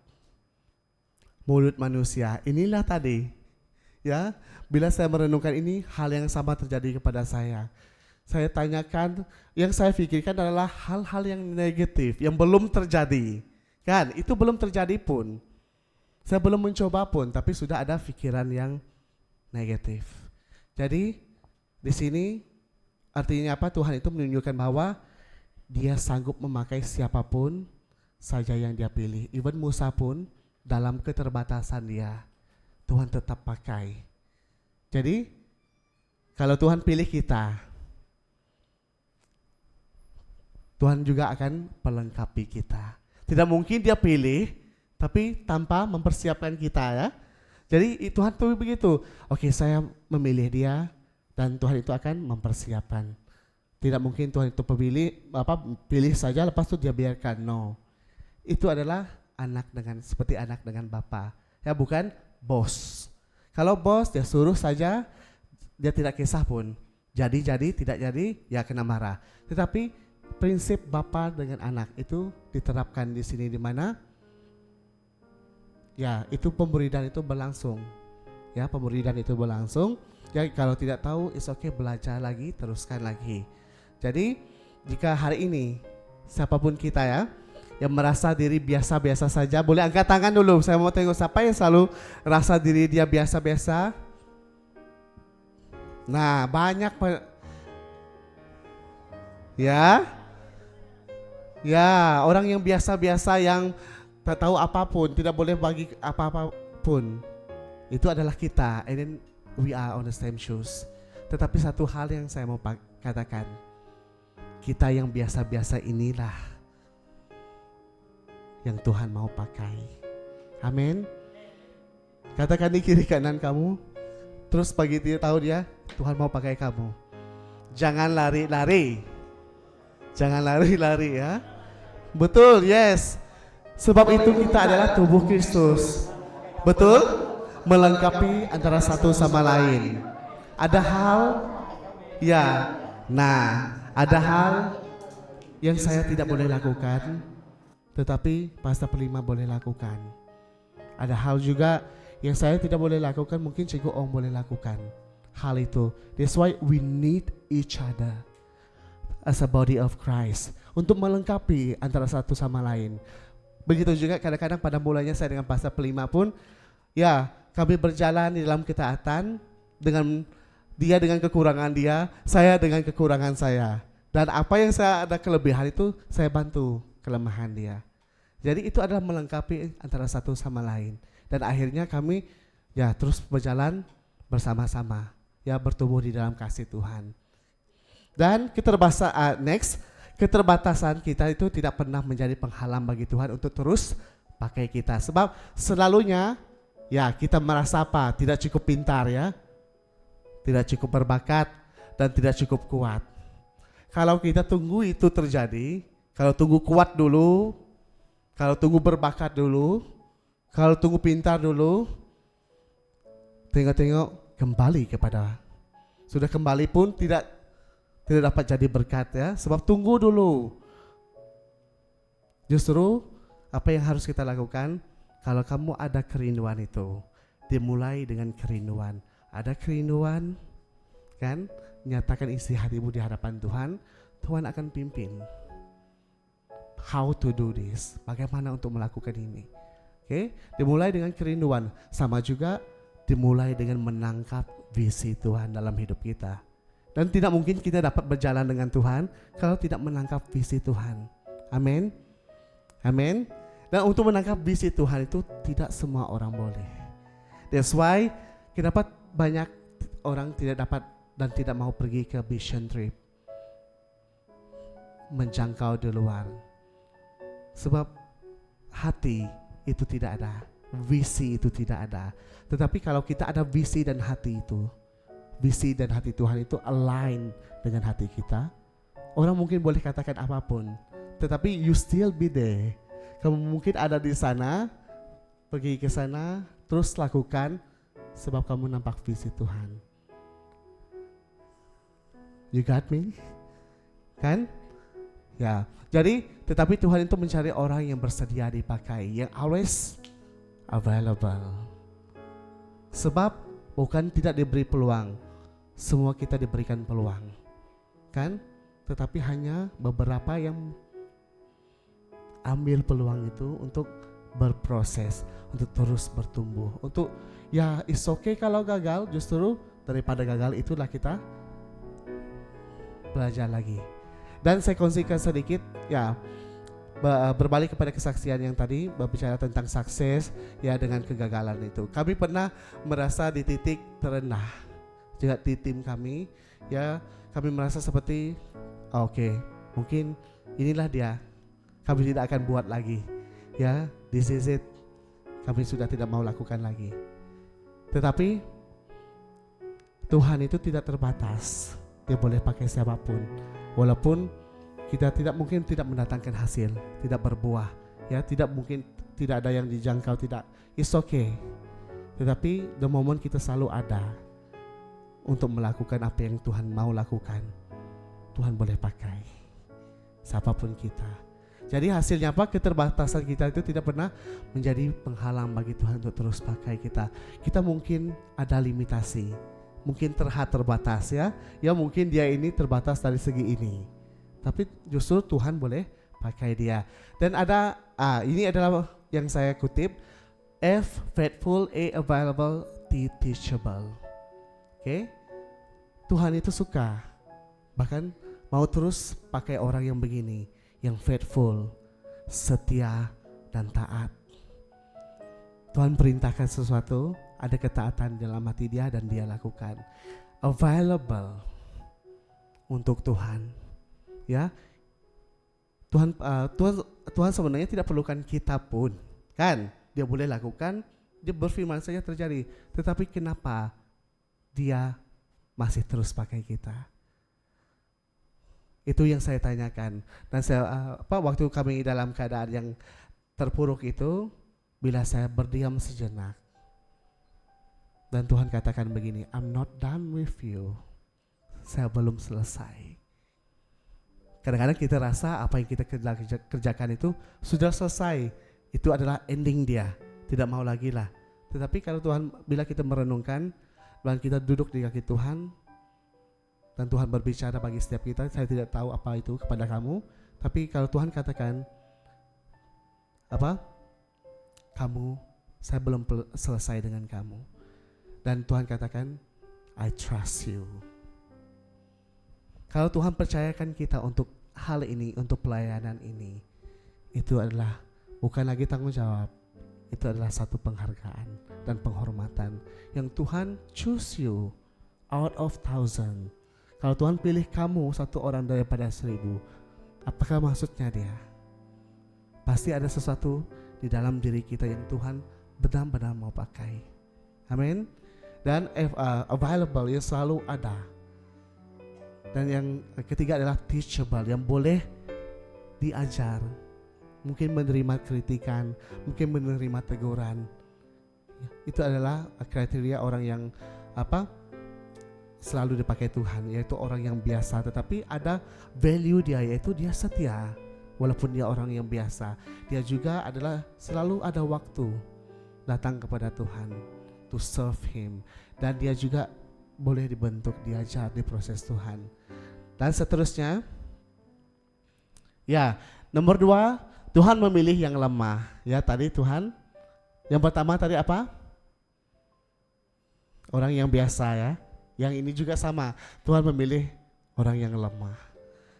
mulut manusia? Inilah tadi, ya. Bila saya merenungkan ini, hal yang sama terjadi kepada saya. Saya tanyakan, yang saya pikirkan adalah hal-hal yang negatif, yang belum terjadi. Kan, itu belum terjadi pun. Saya belum mencoba pun, tapi sudah ada pikiran yang negatif. Jadi, di sini artinya apa? Tuhan itu menunjukkan bahwa dia sanggup memakai siapapun saja yang dia pilih. Even Musa pun dalam keterbatasan dia, Tuhan tetap pakai. Jadi kalau Tuhan pilih kita, Tuhan juga akan melengkapi kita. Tidak mungkin dia pilih tapi tanpa mempersiapkan kita, ya. Jadi Tuhan tuh begitu. Oke, saya memilih dia dan Tuhan itu akan mempersiapkan. Tidak mungkin Tuhan itu pilih saja lepas itu dia biarkan. No. Itu adalah seperti anak dengan bapa. Ya, bukan bos. Kalau bos dia suruh saja, dia tidak kisah pun. Jadi, tidak jadi, ya kena marah. Tetapi prinsip bapa dengan anak itu diterapkan di sini, di mana ya itu pemberian itu berlangsung. Ya, pemberian itu berlangsung. Ya, kalau tidak tahu, it's okay, belajar lagi, teruskan lagi. Jadi, jika hari ini siapapun kita ya, yang merasa diri biasa-biasa saja, boleh angkat tangan dulu. Saya mau tengok siapa yang selalu rasa diri dia biasa-biasa. Nah, banyak ya, orang yang biasa-biasa yang tak tahu apapun, tidak boleh bagi apa-apa pun. Itu adalah kita, and then we are on the same shoes. Tetapi satu hal yang saya mau katakan, kita yang biasa-biasa inilah yang Tuhan mau pakai. Amin. Katakan di kiri kanan kamu, terus bagi dia tahu dia, Tuhan mau pakai kamu. Jangan lari-lari. Jangan lari-lari, ya. Betul, yes. Sebab itu kita adalah tubuh Kristus. Betul? Melengkapi antara satu sama lain. Ada hal, ya. Nah, ada hal yang saya tidak boleh lakukan, tetapi Pastor Pelima boleh lakukan. Ada hal juga yang saya tidak boleh lakukan, mungkin Cikgu Ong boleh lakukan. Hal itu. That's why we need each other as a body of Christ, untuk melengkapi antara satu sama lain. Begitu juga kadang-kadang pada mulanya saya dengan Pastor Pelima pun, ya, kami berjalan di dalam ketaatan, dengan dia dengan kekurangan dia, saya dengan kekurangan saya. Dan apa yang saya ada kelebihan itu, saya bantu kelemahan dia. Jadi itu adalah melengkapi antara satu sama lain. Dan akhirnya kami ya terus berjalan bersama-sama, ya, bertumbuh di dalam kasih Tuhan. Dan keterbatasan kita itu tidak pernah menjadi penghalang bagi Tuhan untuk terus pakai kita. Sebab selalunya ya kita merasa apa? Tidak cukup pintar, ya. Tidak cukup berbakat dan tidak cukup kuat. Kalau kita tunggu itu terjadi, kalau tunggu kuat dulu, kalau tunggu berbakat dulu, kalau tunggu pintar dulu, tengok-tengok kembali kepada, sudah kembali pun tidak dapat jadi berkat, ya. Sebab tunggu dulu. Justru apa yang harus kita lakukan, kalau kamu ada kerinduan itu, dimulai dengan kerinduan. Ada kerinduan, kan? Nyatakan isi hatimu di hadapan Tuhan, Tuhan akan pimpin. how to do this, bagaimana untuk melakukan ini. Oke, dimulai dengan kerinduan, sama juga dimulai dengan menangkap visi Tuhan dalam hidup kita. Dan tidak mungkin kita dapat berjalan dengan Tuhan kalau tidak menangkap visi Tuhan. Amin. Amin. Dan untuk menangkap visi Tuhan itu tidak semua orang boleh. That's why kenapa banyak orang tidak dapat dan tidak mau pergi ke mission trip, menjangkau di luar. Sebab hati itu tidak ada, visi itu tidak ada. Tetapi kalau kita ada visi dan hati itu, visi dan hati Tuhan itu align dengan hati kita, orang mungkin boleh katakan apapun, tetapi you still be there. Kamu mungkin ada di sana, pergi ke sana, terus lakukan sebab kamu nampak visi Tuhan. You got me? Kan? Ya, jadi tetapi Tuhan itu mencari orang yang bersedia dipakai, yang always available. Sebab bukan tidak diberi peluang, semua kita diberikan peluang, kan? Tetapi hanya beberapa yang ambil peluang itu untuk berproses, untuk terus bertumbuh, untuk ya it's okay kalau gagal, justru daripada gagal itulah kita belajar lagi. Dan saya kongsikan sedikit ya, berbalik kepada kesaksian yang tadi berbicara tentang sukses ya dengan kegagalan itu. Kami pernah merasa di titik terendah juga di tim kami ya, kami merasa seperti oke, mungkin inilah dia, kami tidak akan buat lagi ya, this is it, kami sudah tidak mau lakukan lagi. Tetapi Tuhan itu tidak terbatas, dia boleh pakai siapapun. Walaupun kita mungkin tidak mendatangkan hasil, tidak berbuah, ya tidak mungkin, tidak ada yang dijangkau, tidak, it's okay. Tetapi the moment kita selalu ada untuk melakukan apa yang Tuhan mau lakukan, Tuhan boleh pakai siapapun kita. Jadi hasilnya apa? Keterbatasan kita itu tidak pernah menjadi penghalang bagi Tuhan untuk terus pakai kita. Kita mungkin ada limitasi, mungkin terbatas ya mungkin dia ini terbatas dari segi ini, tapi justru Tuhan boleh pakai dia. Dan ada ini adalah yang saya kutip, F, faithful, A, available, T, teachable. Oke, Tuhan itu suka, bahkan mau terus pakai orang yang begini, yang faithful, setia dan taat. Tuhan perintahkan sesuatu, ada ketaatan dalam hati dia dan dia lakukan. Available untuk Tuhan. Ya. Tuhan sebenarnya tidak perlukan kita pun, kan? Dia boleh lakukan, dia berfirman saja terjadi. Tetapi kenapa dia masih terus pakai kita? Itu yang saya tanyakan. Dan saya waktu kami dalam keadaan yang terpuruk itu, bila saya berdiam sejenak dan Tuhan katakan begini, I'm not done with you, saya belum selesai. Kadang-kadang kita rasa apa yang kita kerjakan itu sudah selesai, itu adalah ending dia, tidak mau lagi lah. Tetapi kalau Tuhan, bila kita merenungkan dan kita duduk di kaki Tuhan dan Tuhan berbicara bagi setiap kita, saya tidak tahu apa itu kepada kamu, tapi kalau Tuhan katakan kamu, saya belum selesai dengan kamu, dan Tuhan katakan I trust you. Kalau Tuhan percayakan kita untuk hal ini, untuk pelayanan ini, itu adalah bukan lagi tanggung jawab, itu adalah satu penghargaan dan penghormatan yang Tuhan choose you out of 1,000. Kalau Tuhan pilih kamu satu orang daripada 1,000, apakah maksudnya dia? Pasti ada sesuatu di dalam diri kita yang Tuhan benar-benar mau pakai. Amin. Dan available, yang selalu ada. Dan yang ketiga adalah teachable, yang boleh diajar. Mungkin menerima kritikan, mungkin menerima teguran. Itu adalah kriteria orang yang selalu dipakai Tuhan, yaitu orang yang biasa, tetapi ada value dia, yaitu dia setia. Walaupun dia orang yang biasa, dia juga adalah selalu ada waktu datang kepada Tuhan to serve Him, dan dia juga boleh dibentuk, diajar di proses Tuhan. Dan seterusnya, ya, Nomor 2, Tuhan memilih yang lemah. Ya, tadi Tuhan. Yang pertama tadi apa? Orang yang biasa ya. Yang ini juga sama. Tuhan memilih orang yang lemah.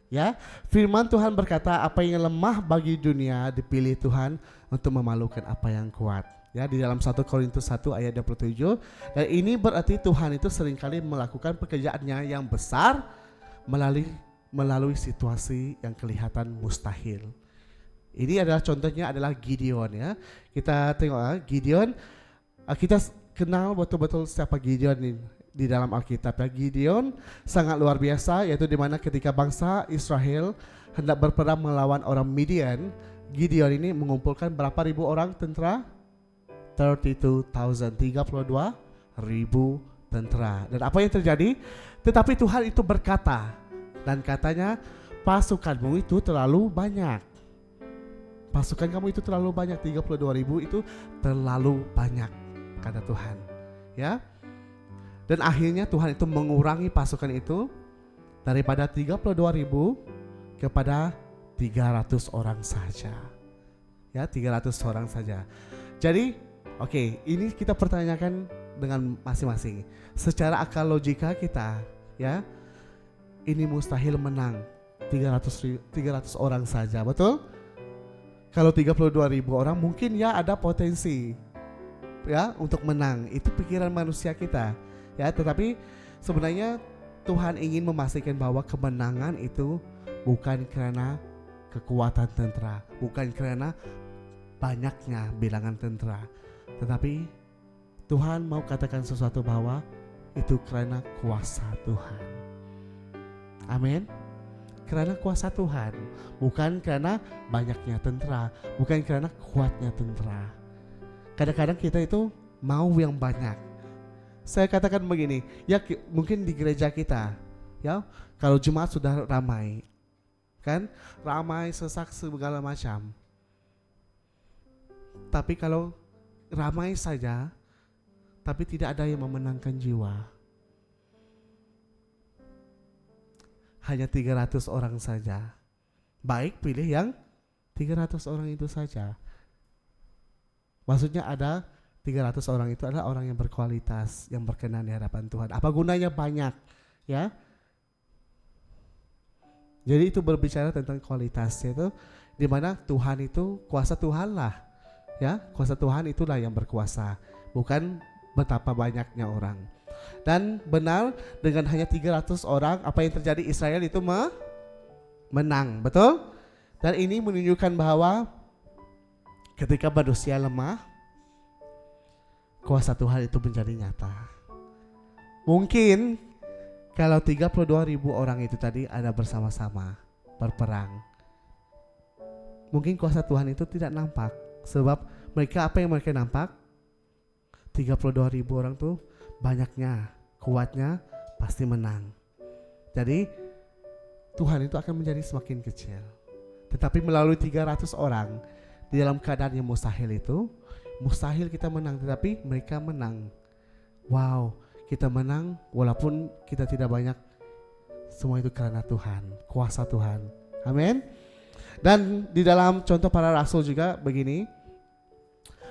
Ya, firman Tuhan berkata apa yang lemah bagi dunia dipilih Tuhan untuk memalukan apa yang kuat. Ya, di dalam 1 Korintus 1 ayat 27. Dan ini berarti Tuhan itu seringkali melakukan pekerjaannya yang besar melalui situasi yang kelihatan mustahil. Ini adalah contohnya adalah Gideon ya. Kita tengok Gideon, kita kenal betul-betul siapa Gideon ini di dalam Alkitab ya. Gideon sangat luar biasa, yaitu di mana ketika bangsa Israel hendak berperang melawan orang Midian, Gideon ini mengumpulkan berapa ribu orang tentara? 32,000, 32,000 tentara. Dan apa yang terjadi? Tetapi Tuhan itu berkata, dan katanya pasukanmu itu terlalu banyak. Pasukan kamu itu terlalu banyak, 32,000 itu terlalu banyak, kata Tuhan. Ya. Dan akhirnya Tuhan itu mengurangi pasukan itu daripada 32,000 kepada 300 orang saja. Ya, 300 orang saja. Jadi, oke, ini kita pertanyakan dengan masing-masing. Secara akal logika kita, ya, ini mustahil menang 300 orang saja, betul? Kalau 32,000 orang mungkin ya ada potensi ya untuk menang. Itu pikiran manusia kita. Ya, tetapi sebenarnya Tuhan ingin memastikan bahwa kemenangan itu bukan karena kekuatan tentara, bukan karena banyaknya bilangan tentara, tetapi Tuhan mau katakan sesuatu bahwa itu karena kuasa Tuhan. Amin. Karena kuasa Tuhan, bukan karena banyaknya tentara, bukan karena kuatnya tentara. Kadang-kadang kita itu mau yang banyak. Saya katakan begini, ya mungkin di gereja kita, ya kalau Jumat sudah ramai, kan, ramai sesak segala macam. Tapi kalau ramai saja, tapi tidak ada yang memenangkan jiwa. Hanya 300 orang saja. Baik, pilih yang 300 orang itu saja. Maksudnya ada 300 orang itu adalah orang yang berkualitas, yang berkenan di hadapan Tuhan. Apa gunanya banyak? Ya. Jadi itu berbicara tentang kualitas, yaitu di mana Tuhan itu kuasa Tuhan lah. Ya, kuasa Tuhan itulah yang berkuasa, bukan betapa banyaknya orang. Dan benar, dengan hanya 300 orang, apa yang terjadi? Israel itu menang, betul? Dan ini menunjukkan bahwa ketika manusia lemah, kuasa Tuhan itu menjadi nyata. Mungkin kalau 32,000 orang itu tadi ada bersama-sama berperang, mungkin kuasa Tuhan itu tidak nampak. Sebab mereka, apa yang mereka nampak? 32,000 orang tuh banyaknya, kuatnya, pasti menang. Jadi Tuhan itu akan menjadi semakin kecil. Tetapi melalui 300 orang di dalam keadaan yang mustahil itu, mustahil kita menang, tetapi mereka menang. Wow, kita menang walaupun kita tidak banyak. Semua itu karena Tuhan, kuasa Tuhan. Amin. Dan di dalam contoh para rasul juga begini.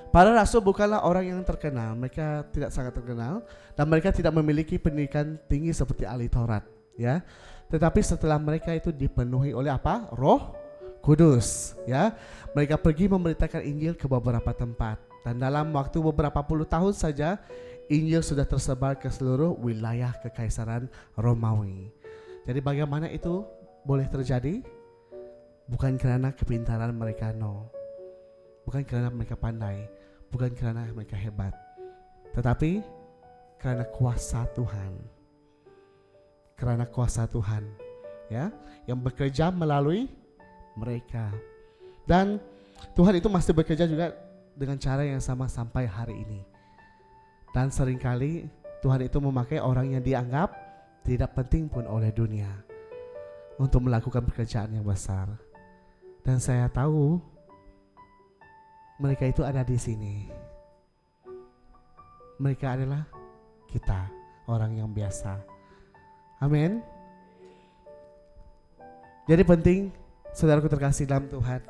Para rasul bukanlah orang yang terkenal, mereka tidak sangat terkenal dan mereka tidak memiliki pendidikan tinggi seperti ahli Taurat, ya. Tetapi setelah mereka itu dipenuhi oleh apa? Roh Kudus, ya. Mereka pergi memberitakan Injil ke beberapa tempat dan dalam waktu beberapa puluh tahun saja Injil sudah tersebar ke seluruh wilayah Kekaisaran Romawi. Jadi bagaimana itu boleh terjadi? Bukan karena kepintaran mereka, no. Bukan karena mereka pandai, bukan karena mereka hebat, tetapi karena kuasa Tuhan. Karena kuasa Tuhan, ya, yang bekerja melalui mereka. Dan Tuhan itu masih bekerja juga dengan cara yang sama sampai hari ini. Dan seringkali Tuhan itu memakai orang yang dianggap tidak penting pun oleh dunia untuk melakukan pekerjaan yang besar. Dan saya tahu mereka itu ada di sini. Mereka adalah kita, orang yang biasa. Amin. Jadi penting Saudaraku terkasih dalam Tuhan,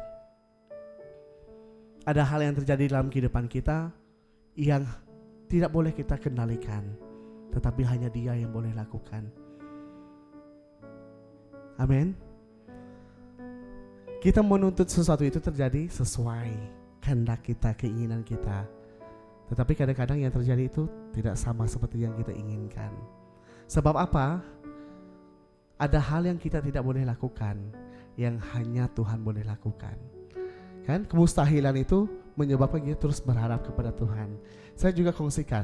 ada hal yang terjadi dalam kehidupan kita yang tidak boleh kita kendalikan, tetapi hanya Dia yang boleh lakukan. Amin. Kita menuntut sesuatu itu terjadi sesuai kehendak kita, keinginan kita. Tetapi kadang-kadang yang terjadi itu tidak sama seperti yang kita inginkan. Sebab apa? Ada hal yang kita tidak boleh lakukan, yang hanya Tuhan boleh lakukan. Kan kemustahilan itu menyebabkan kita terus berharap kepada Tuhan. Saya juga kongsikan,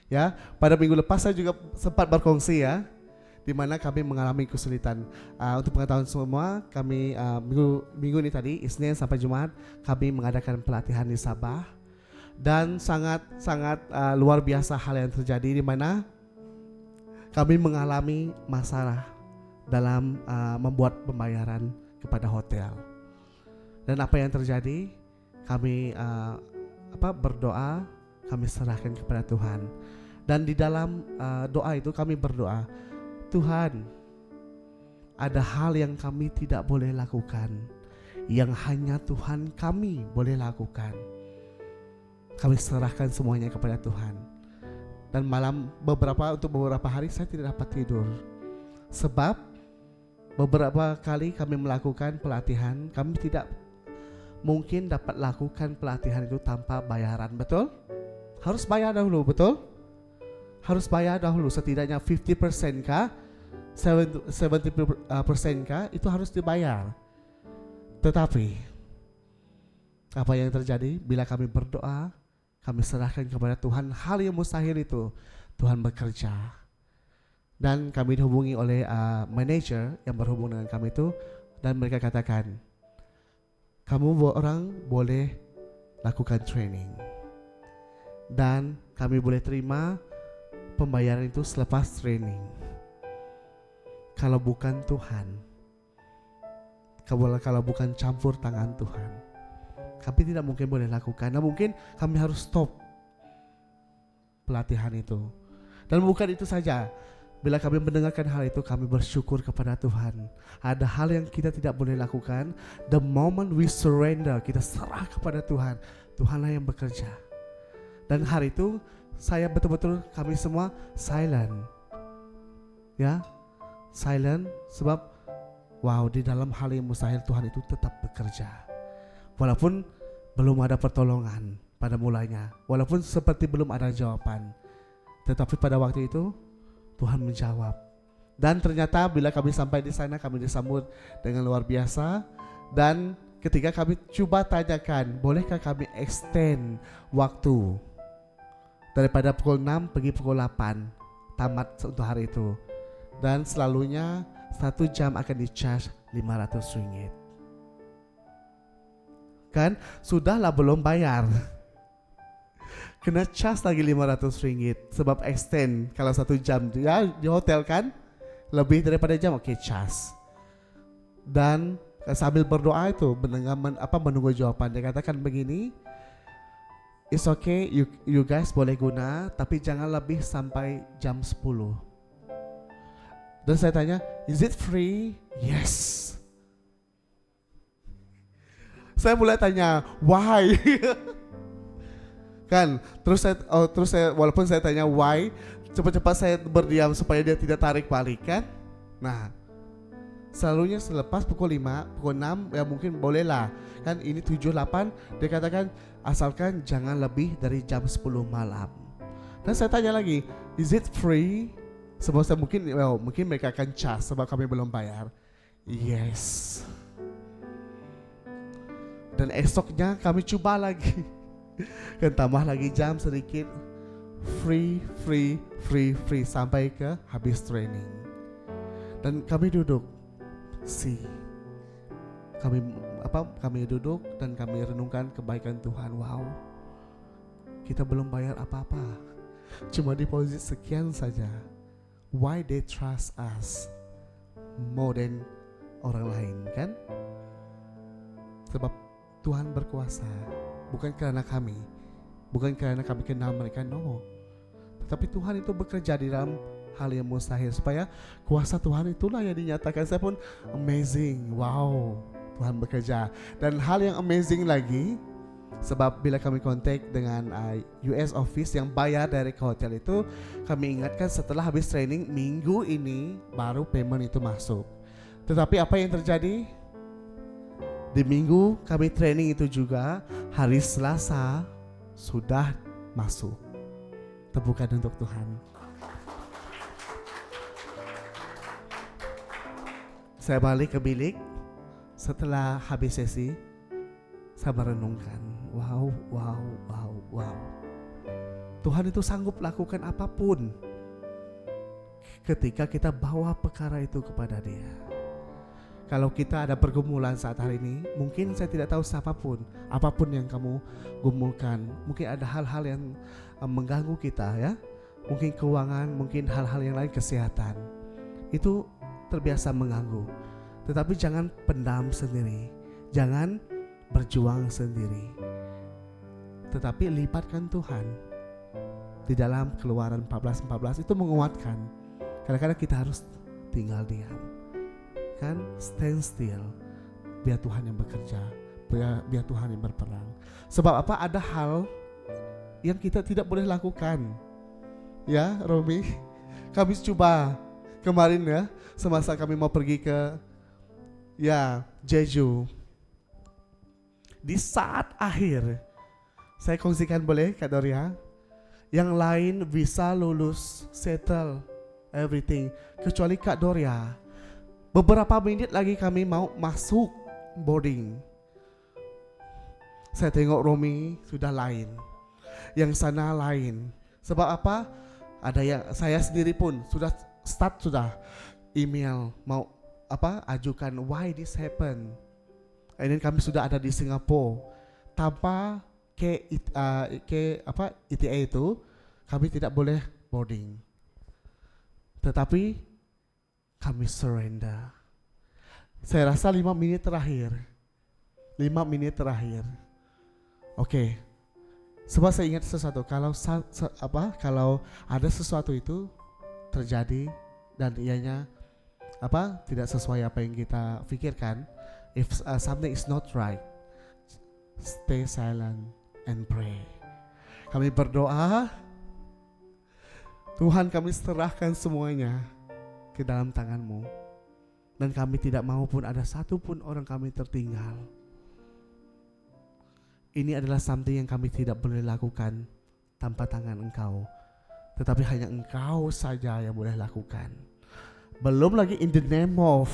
ya, pada minggu lepas saya juga sempat berkongsi, ya, di mana kami mengalami kesulitan. Untuk pengetahuan semua, kami minggu ini tadi, Isnin sampai Jumat, kami mengadakan pelatihan di Sabah, dan sangat luar biasa hal yang terjadi di mana kami mengalami masalah dalam membuat pembayaran kepada hotel. Dan apa yang terjadi? Kami berdoa, kami serahkan kepada Tuhan. Dan di dalam doa itu kami berdoa, Tuhan, ada hal yang kami tidak boleh lakukan, yang hanya Tuhan kami boleh lakukan. Kami serahkan semuanya kepada Tuhan. Dan untuk beberapa hari saya tidak dapat tidur. Sebab beberapa kali kami melakukan pelatihan, kami tidak mungkin dapat lakukan pelatihan itu tanpa bayaran, betul? Harus bayar dahulu, betul? Harus bayar dahulu, setidaknya 50% kah, 70% kah, itu harus dibayar. Tetapi apa yang terjadi bila kami berdoa, kami serahkan kepada Tuhan, hal yang mustahil itu Tuhan bekerja. Dan kami dihubungi oleh manajer yang berhubung dengan kami itu, dan mereka katakan, kamu orang boleh lakukan training, dan kami boleh terima pembayaran itu selepas training. Kalau bukan Tuhan, kalau bukan campur tangan Tuhan, kami tidak mungkin boleh lakukan. Nah, mungkin kami harus stop pelatihan itu. Dan bukan itu saja, bila kami mendengarkan hal itu, kami bersyukur kepada Tuhan. Ada hal yang kita tidak boleh lakukan. The moment we surrender, kita serah kepada Tuhan, Tuhanlah yang bekerja. Dan hari itu saya betul-betul, kami semua silent, ya, silent. Sebab wow, di dalam hal yang mustahil Tuhan itu tetap bekerja. Walaupun belum ada pertolongan pada mulanya, walaupun seperti belum ada jawaban, tetapi pada waktu itu Tuhan menjawab. Dan ternyata bila kami sampai di sana, kami disambut dengan luar biasa. Dan ketika kami coba tanyakan, bolehkah kami extend waktu daripada pukul 6 pergi pukul 8, tamat untuk hari itu. Dan selalunya 1 jam akan di-charge RM500. Kan sudahlah belum bayar, kena charge lagi RM500 sebab extend. Kalau 1 jam ya di hotel kan lebih daripada jam, oke, charge. Dan sambil berdoa itu menunggu jawaban, dia katakan begini, it's okay, you guys boleh guna, tapi jangan lebih sampai jam 10. Dan saya tanya, is it free? Yes. Saya mulai tanya, why? Kan, terus saya walaupun saya tanya why, cepat-cepat saya berdiam supaya dia tidak tarik balik, kan? Nah, selalunya selepas pukul 5, pukul 6 ya mungkin bolehlah. Kan ini 7, 8, dia katakan asalkan jangan lebih dari jam 10 malam. Dan saya tanya lagi, is it free? Sebab saya mungkin mereka akan charge sebab kami belum bayar. Yes. Dan esoknya kami coba lagi. Dan tambah lagi jam sedikit. Free sampai ke habis training. Dan kami duduk. Kami duduk dan kami renungkan kebaikan Tuhan. Wow. Kita belum bayar apa-apa. Cuma deposit sekian saja. Why they trust us more than orang lain, kan? Sebab Tuhan berkuasa, bukan karena kami kenal mereka, no. Tetapi Tuhan itu bekerja di dalam hal yang mustahil, supaya kuasa Tuhan itulah yang dinyatakan. Saya pun amazing, wow, Tuhan bekerja. Dan hal yang amazing lagi, sebab bila kami kontak dengan US office yang bayar dari hotel itu, kami ingatkan setelah habis training minggu ini baru payment itu masuk. Tetapi apa yang terjadi? Di minggu kami training itu juga, hari Selasa sudah masuk. Tepukan untuk Tuhan. Saya balik ke bilik setelah habis sesi. Saya merenungkan, wow. Tuhan itu sanggup lakukan apapun ketika kita bawa perkara itu kepada Dia. Kalau kita ada pergumulan saat hari ini, mungkin saya tidak tahu siapapun, apapun yang kamu gumulkan, mungkin ada hal-hal yang mengganggu kita ya, mungkin keuangan, mungkin hal-hal yang lain, kesehatan, itu terbiasa mengganggu. Tetapi jangan pendam sendiri, jangan berjuang sendiri, tetapi lipatkan Tuhan. Di dalam Keluaran 14:14 itu menguatkan. Kadang-kadang kita harus tinggal diam, kan, stand still, biar Tuhan yang bekerja, biar Tuhan yang berperang. Sebab apa? Ada hal yang kita tidak boleh lakukan. Ya, Romi, kami coba kemarin ya, semasa kami mau pergi ke Jeju. Di saat akhir, saya kongsikan boleh Kak Doria, yang lain bisa lulus, settle everything, kecuali Kak Doria. Beberapa menit lagi kami mau masuk boarding. Saya tengok Romi sudah lain, yang sana lain. Sebab apa? Ada yang saya sendiri pun sudah email mau ajukan why this happen. Ini kami sudah ada di Singapura. Tanpa ETA itu kami tidak boleh boarding. Tetapi kami surrender. Saya rasa 5 menit terakhir. Oke. Sebab saya ingat sesuatu, kalau ada sesuatu itu terjadi dan ianya tidak sesuai apa yang kita pikirkan, if something is not right, stay silent and pray. Kami berdoa, Tuhan, kami serahkan semuanya ke dalam tangan-Mu, dan kami tidak mau pun ada satu pun orang kami tertinggal. Ini adalah something yang kami tidak boleh lakukan tanpa tangan Engkau, tetapi hanya Engkau saja yang boleh lakukan. Belum lagi in the name of,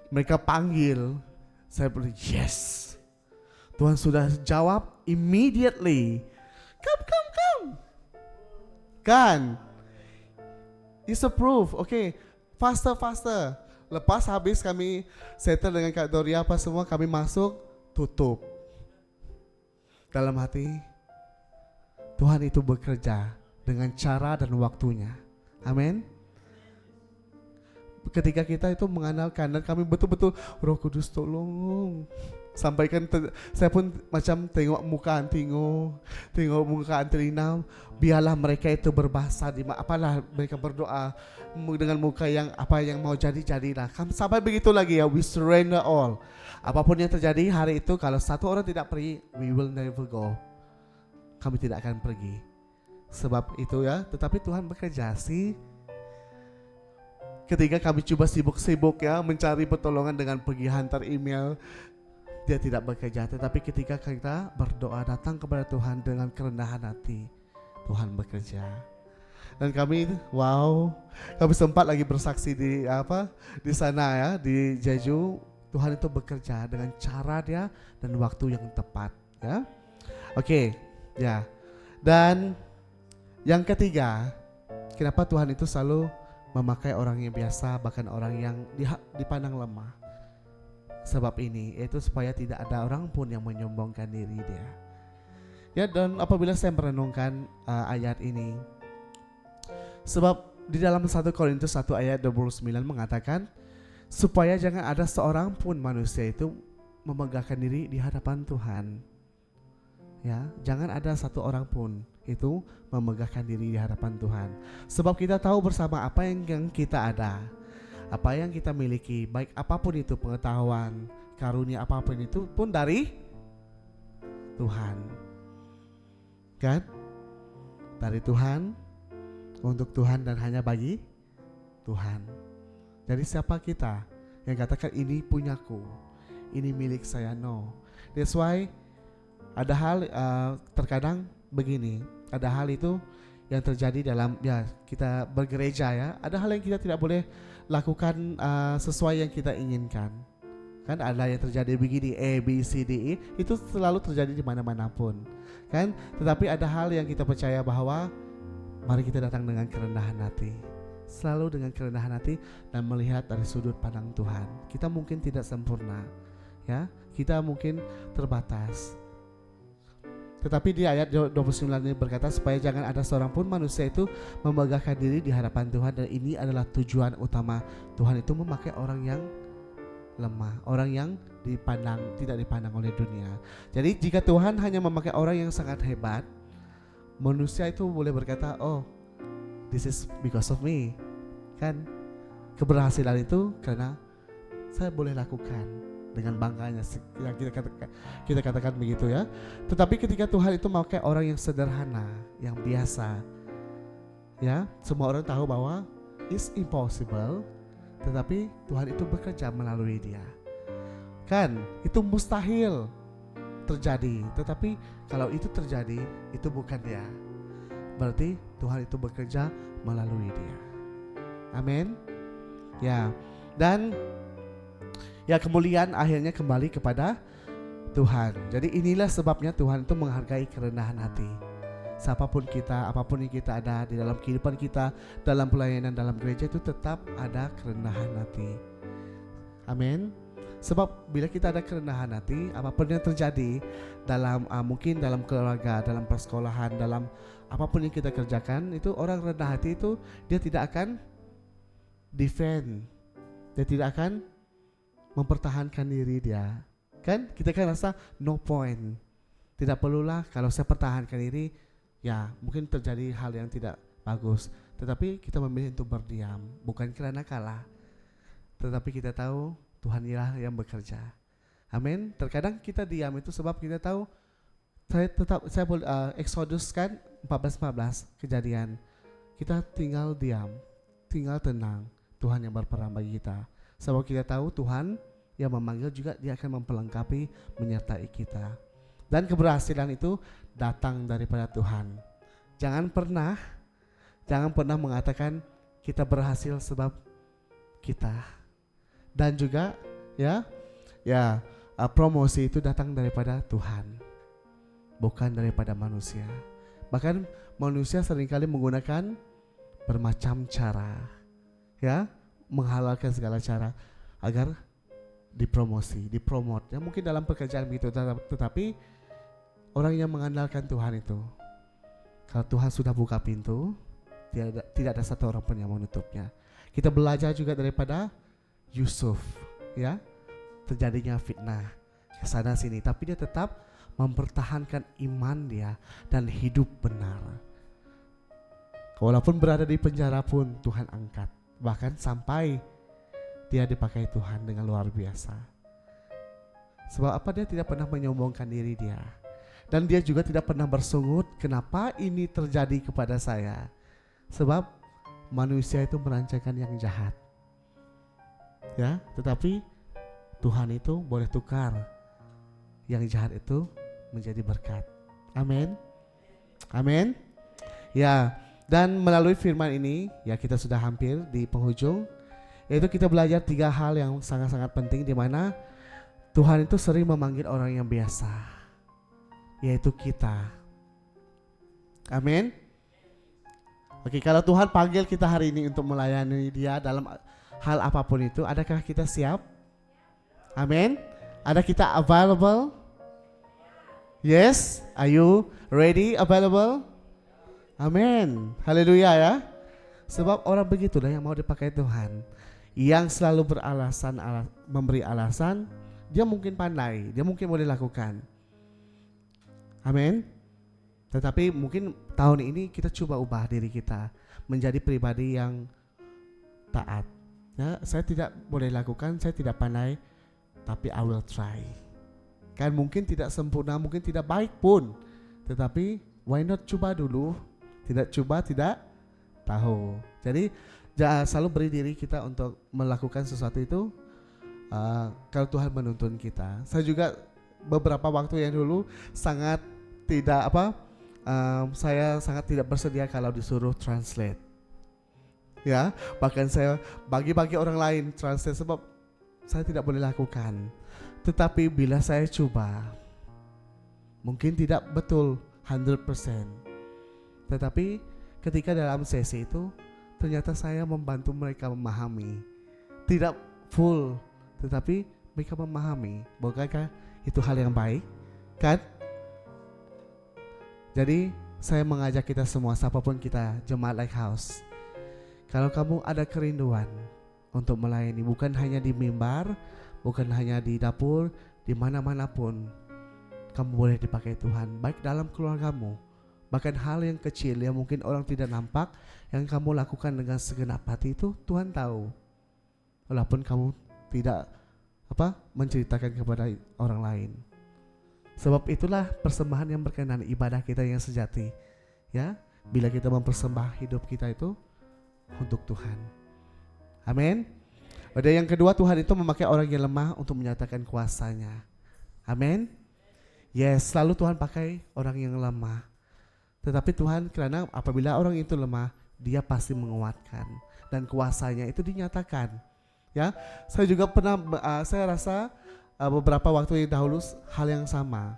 mereka panggil, saya beri yes. Tuhan sudah jawab immediately. Come. Kan? It's approved. Okay, faster. Lepas habis kami settle dengan Kak Doria apa semua, kami masuk, tutup. Dalam hati, Tuhan itu bekerja dengan cara dan waktunya. Amin. Ketika kita itu mengandalkan, dan kami betul-betul, Roh Kudus tolong sampaikan, saya pun macam tengok muka Antelina, biarlah mereka itu berbahasa mereka berdoa dengan muka yang apa yang mau jadilah. Sampai begitu lagi ya, we surrender all. Apapun yang terjadi hari itu, kalau satu orang tidak pergi, we will never go. Kami tidak akan pergi. Sebab itu ya, tetapi Tuhan bekerja sih. Ketika kami coba sibuk-sibuk ya mencari pertolongan dengan pergi hantar email, Dia tidak bekerja. Tetapi ketika kita berdoa datang kepada Tuhan dengan kerendahan hati, Tuhan bekerja. Dan kami sempat lagi bersaksi di sana ya, di Jeju. Tuhan itu bekerja dengan cara Dia dan waktu yang tepat ya. Oke, ya. Dan yang ketiga, kenapa Tuhan itu selalu memakai orang yang biasa, bahkan orang yang dipandang lemah? Sebab ini, yaitu supaya tidak ada orang pun yang menyombongkan diri dia. Ya, dan apabila saya merenungkan ayat ini, sebab di dalam 1 Korintus 1 ayat 29 mengatakan, supaya jangan ada seorang pun manusia itu memegahkan diri di hadapan Tuhan. Ya, jangan ada satu orang pun itu memegahkan diri di hadapan Tuhan. Sebab kita tahu bersama apa yang kita ada, apa yang kita miliki, baik apapun itu pengetahuan, karunia apapun itu pun dari Tuhan. Kan? Dari Tuhan, untuk Tuhan dan hanya bagi Tuhan. Jadi siapa kita yang katakan ini punyaku, ini milik saya? No. That's why ada hal terkadang begini, ada hal itu yang terjadi dalam ya kita bergereja ya, ada hal yang kita tidak boleh lakukan sesuai yang kita inginkan. Kan ada yang terjadi begini, A, B, C, D, E, itu selalu terjadi di mana-mana pun. Kan? Tetapi ada hal yang kita percaya bahwa mari kita datang dengan kerendahan hati. Selalu dengan kerendahan hati dan melihat dari sudut pandang Tuhan. Kita mungkin tidak sempurna, ya. Kita mungkin terbatas. Tetapi di ayat 29 ini berkata supaya jangan ada seorang pun manusia itu memegahkan diri di hadapan Tuhan, dan ini adalah tujuan utama Tuhan itu memakai orang yang lemah, orang yang tidak dipandang oleh dunia. Jadi jika Tuhan hanya memakai orang yang sangat hebat, manusia itu boleh berkata, oh, this is because of me. Kan keberhasilan itu karena saya boleh lakukan dengan bangganya, yang kita katakan begitu ya. Tetapi ketika Tuhan itu memakai orang yang sederhana, yang biasa, ya, semua orang tahu bahwa it's impossible, tetapi Tuhan itu bekerja melalui dia. Kan itu mustahil terjadi, tetapi kalau itu terjadi itu bukan dia, berarti Tuhan itu bekerja melalui dia. Amin. Ya, dan ya kemuliaan akhirnya kembali kepada Tuhan. Jadi inilah sebabnya Tuhan itu menghargai kerendahan hati. Siapapun kita, apapun yang kita ada di dalam kehidupan kita, dalam pelayanan, dalam gereja, itu tetap ada kerendahan hati. Amin. Sebab bila kita ada kerendahan hati, apapun yang terjadi dalam mungkin dalam keluarga, dalam persekolahan, dalam apapun yang kita kerjakan, itu orang rendah hati itu dia tidak akan defend, dia tidak akan mempertahankan diri dia. Kan kita kan rasa no point, tidak perlulah kalau saya pertahankan diri, ya mungkin terjadi hal yang tidak bagus. Tetapi kita memilih untuk berdiam, bukan karena kalah, tetapi kita tahu Tuhan ialah yang bekerja. Amin. Terkadang kita diam itu sebab kita tahu, saya boleh Exodus kan 14 kejadian, kita tinggal diam, tinggal tenang, Tuhan yang berperan bagi kita. Sebab kita tahu Tuhan yang memanggil juga dia akan memperlengkapi, menyertai kita. Dan keberhasilan itu datang daripada Tuhan. Jangan pernah mengatakan kita berhasil sebab kita. Dan juga promosi itu datang daripada Tuhan, bukan daripada manusia. Bahkan manusia seringkali menggunakan bermacam cara, ya, menghalalkan segala cara agar dipromot, ya mungkin dalam pekerjaan begitu. Tetapi orang yang mengandalkan Tuhan itu, kalau Tuhan sudah buka pintu, tidak ada satu orang pun yang menutupnya. Kita belajar juga daripada Yusuf, ya, terjadinya fitnah ke sana sini, tapi dia tetap mempertahankan iman dia dan hidup benar. Walaupun berada di penjara pun Tuhan angkat, bahkan sampai dia dipakai Tuhan dengan luar biasa. Sebab apa? Dia tidak pernah menyombongkan diri dia, dan dia juga tidak pernah bersungut, kenapa ini terjadi kepada saya? Sebab manusia itu merancangkan yang jahat, ya, tetapi Tuhan itu boleh tukar yang jahat itu menjadi berkat. Amin. Amin. Ya, dan melalui firman ini, ya kita sudah hampir di penghujung, yaitu kita belajar 3 hal yang sangat-sangat penting, di mana Tuhan itu sering memanggil orang yang biasa, yaitu kita. Amin. Oke, kalau Tuhan panggil kita hari ini untuk melayani Dia dalam hal apapun itu, adakah kita siap? Amin. Ada kita available? Yes. Are you ready, available? Amin. Haleluya ya. Sebab orang begitulah yang mau dipakai Tuhan, yang selalu beralasan, memberi alasan. Dia mungkin pandai, dia mungkin boleh lakukan. Amin. Tetapi mungkin tahun ini kita coba ubah diri kita menjadi pribadi yang taat. Ya, saya tidak boleh lakukan, saya tidak pandai, tapi I will try. Kan mungkin tidak sempurna, mungkin tidak baik pun, tetapi why not coba dulu? Tidak coba tidak tahu. Jadi selalu beri diri kita untuk melakukan sesuatu itu kalau Tuhan menuntun kita. Saya juga beberapa waktu yang dulu sangat tidak saya sangat tidak bersedia kalau disuruh translate. Ya, bahkan saya bagi-bagi orang lain translate sebab saya tidak boleh lakukan. Tetapi bila saya coba, mungkin tidak betul 100%. Tetapi ketika dalam sesi itu ternyata saya membantu mereka memahami. Tidak full, tetapi mereka memahami. Bukankah itu hal yang baik? Kan? Jadi saya mengajak kita semua, siapapun kita, Jemaat Lighthouse, kalau kamu ada kerinduan untuk melayani, bukan hanya di mimbar, bukan hanya di dapur, di mana-mana pun kamu boleh dipakai Tuhan, baik dalam keluargamu, bahkan hal yang kecil yang mungkin orang tidak nampak, yang kamu lakukan dengan segenap hati itu Tuhan tahu, walaupun kamu tidak menceritakan kepada orang lain. Sebab itulah persembahan yang berkenan, ibadah kita yang sejati, ya, bila kita mempersembah hidup kita itu untuk Tuhan. Amin. Dan yang kedua, Tuhan itu memakai orang yang lemah untuk menyatakan kuasanya. Amin. Yes, selalu Tuhan pakai orang yang lemah. Tetapi Tuhan, karena apabila orang itu lemah, Dia pasti menguatkan dan kuasanya itu dinyatakan. Ya, saya juga pernah, saya rasa beberapa waktu yang dahulu hal yang sama,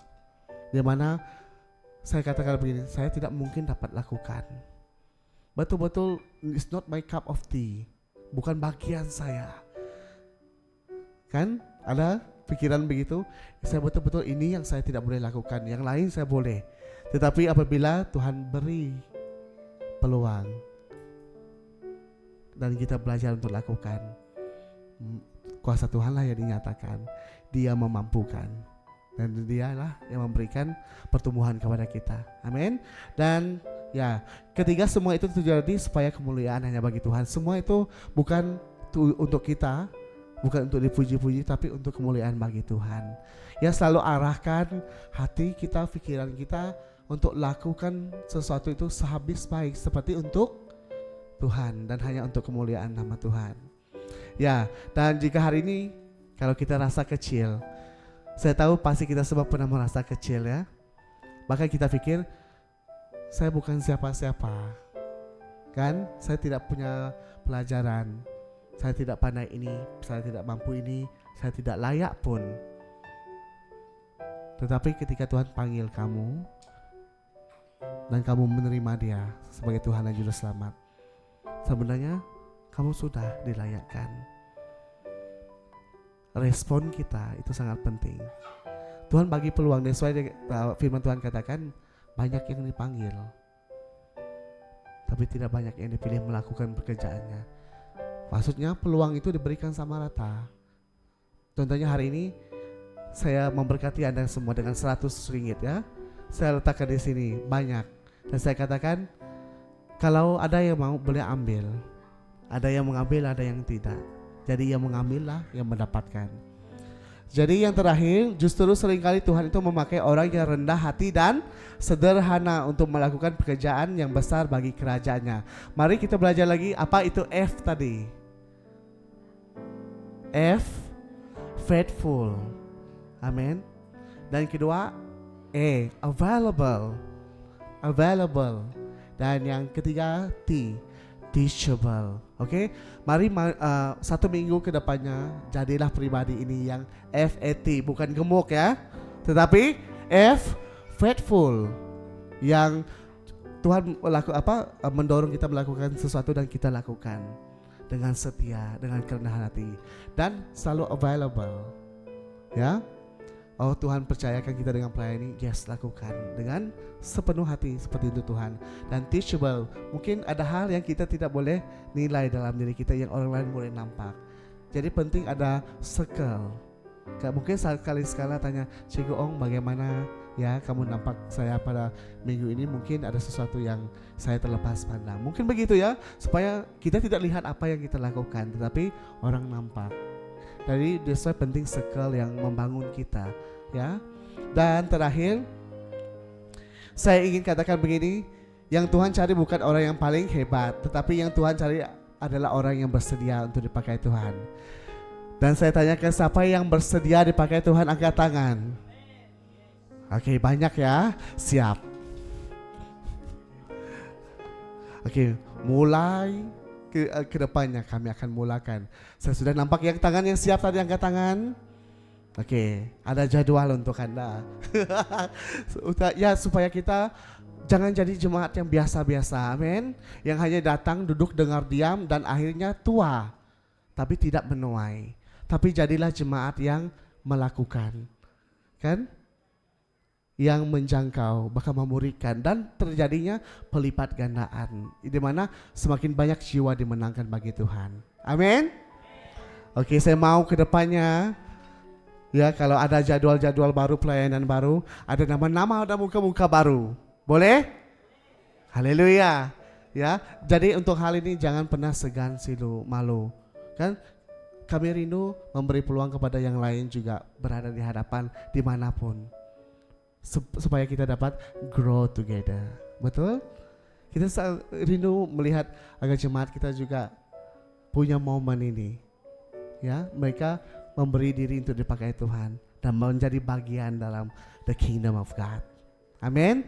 di mana saya katakan begini, saya tidak mungkin dapat lakukan. Betul-betul it's not my cup of tea, bukan bagian saya. Kan ada pikiran begitu, saya betul-betul ini yang saya tidak boleh lakukan, yang lain saya boleh. Tetapi apabila Tuhan beri peluang dan kita belajar untuk lakukan, kuasa Tuhanlah yang dinyatakan, Dia memampukan, dan Dialah yang memberikan pertumbuhan kepada kita. Amin. Dan ya, ketiga, semua itu terjadi supaya kemuliaan hanya bagi Tuhan. Semua itu bukan untuk kita, bukan untuk dipuji-puji, tapi untuk kemuliaan bagi Tuhan. Ya, selalu arahkan hati kita, pikiran kita untuk lakukan sesuatu itu sehabis baik, seperti untuk Tuhan dan hanya untuk kemuliaan nama Tuhan. Ya, dan jika hari ini kalau kita rasa kecil, saya tahu pasti kita semua pernah merasa kecil, ya. Bahkan kita pikir, saya bukan siapa-siapa, kan? Saya tidak punya pelajaran, saya tidak pandai ini, saya tidak mampu ini, saya tidak layak pun. Tetapi ketika Tuhan panggil kamu dan kamu menerima Dia sebagai Tuhan dan Juru Selamat, sebenarnya kamu sudah dilayakkan. Respon kita itu sangat penting. Tuhan bagi peluang, dan sesuai firman Tuhan katakan, banyak yang dipanggil, tapi tidak banyak yang dipilih melakukan pekerjaannya. Maksudnya peluang itu diberikan sama rata. Contohnya hari ini saya memberkati Anda semua dengan 100 ringgit, ya. Saya letakkan di sini banyak, dan saya katakan kalau ada yang mau boleh ambil. Ada yang mengambil, ada yang tidak. Jadi yang mengambillah yang mendapatkan. Jadi yang terakhir, justru seringkali Tuhan itu memakai orang yang rendah hati dan sederhana untuk melakukan pekerjaan yang besar bagi kerajaannya. Mari kita belajar lagi, apa itu F tadi? F, faithful. Amin. Dan kedua, E, available. Dan yang ketiga, T, teachable. Oke, mari satu minggu ke depannya jadilah pribadi ini yang FAT, bukan gemuk, ya, tetapi F, faithful, yang Tuhan mendorong kita melakukan sesuatu dan kita lakukan dengan setia, dengan kerendahan hati, dan selalu available, ya. Oh, Tuhan percayakan kita dengan pelayanan, yes, lakukan dengan sepenuh hati seperti itu Tuhan. Dan teachable, mungkin ada hal yang kita tidak boleh nilai dalam diri kita yang orang lain boleh nampak. Jadi penting ada circle. Mungkin sekali-sekala tanya, Cikgu Ong, bagaimana Ya, kamu nampak saya pada minggu ini mungkin ada sesuatu yang saya terlepas pandang. Mungkin begitu ya, supaya kita tidak lihat apa yang kita lakukan, tetapi orang nampak. Jadi desa penting sekali yang membangun kita, ya. Dan terakhir, saya ingin katakan begini, yang Tuhan cari bukan orang yang paling hebat, tetapi yang Tuhan cari adalah orang yang bersedia untuk dipakai Tuhan. Dan saya tanyakan, siapa yang bersedia dipakai Tuhan, angkat tangan. Oke, banyak ya. Siap. Oke, mulai ke depannya kami akan mulakan. Saya sudah nampak yang tangan yang siap tadi, angkat tangan. Oke, ada jadwal untuk Anda. Ya, supaya kita jangan jadi jemaat yang biasa-biasa, amin. Yang hanya datang, duduk, dengar, diam, dan akhirnya tua, tapi tidak menuai. Tapi jadilah jemaat yang melakukan, kan? Yang menjangkau, bahkan memurikan, dan terjadinya pelipat gandaan, di mana semakin banyak jiwa dimenangkan bagi Tuhan. Amin. Oke, saya mau ke depannya. Ya, kalau ada jadwal-jadwal baru, pelayanan baru, ada nama-nama, ada muka-muka baru. Boleh? Haleluya. Ya, jadi untuk hal ini jangan pernah segan, silu, malu. Kan kami rindu memberi peluang kepada yang lain juga berada di hadapan dimanapun, supaya kita dapat grow together. Betul? Kita rindu melihat agar jemaat kita juga punya momen ini. Ya, mereka memberi diri untuk dipakai Tuhan dan menjadi bagian dalam the kingdom of God. Amin.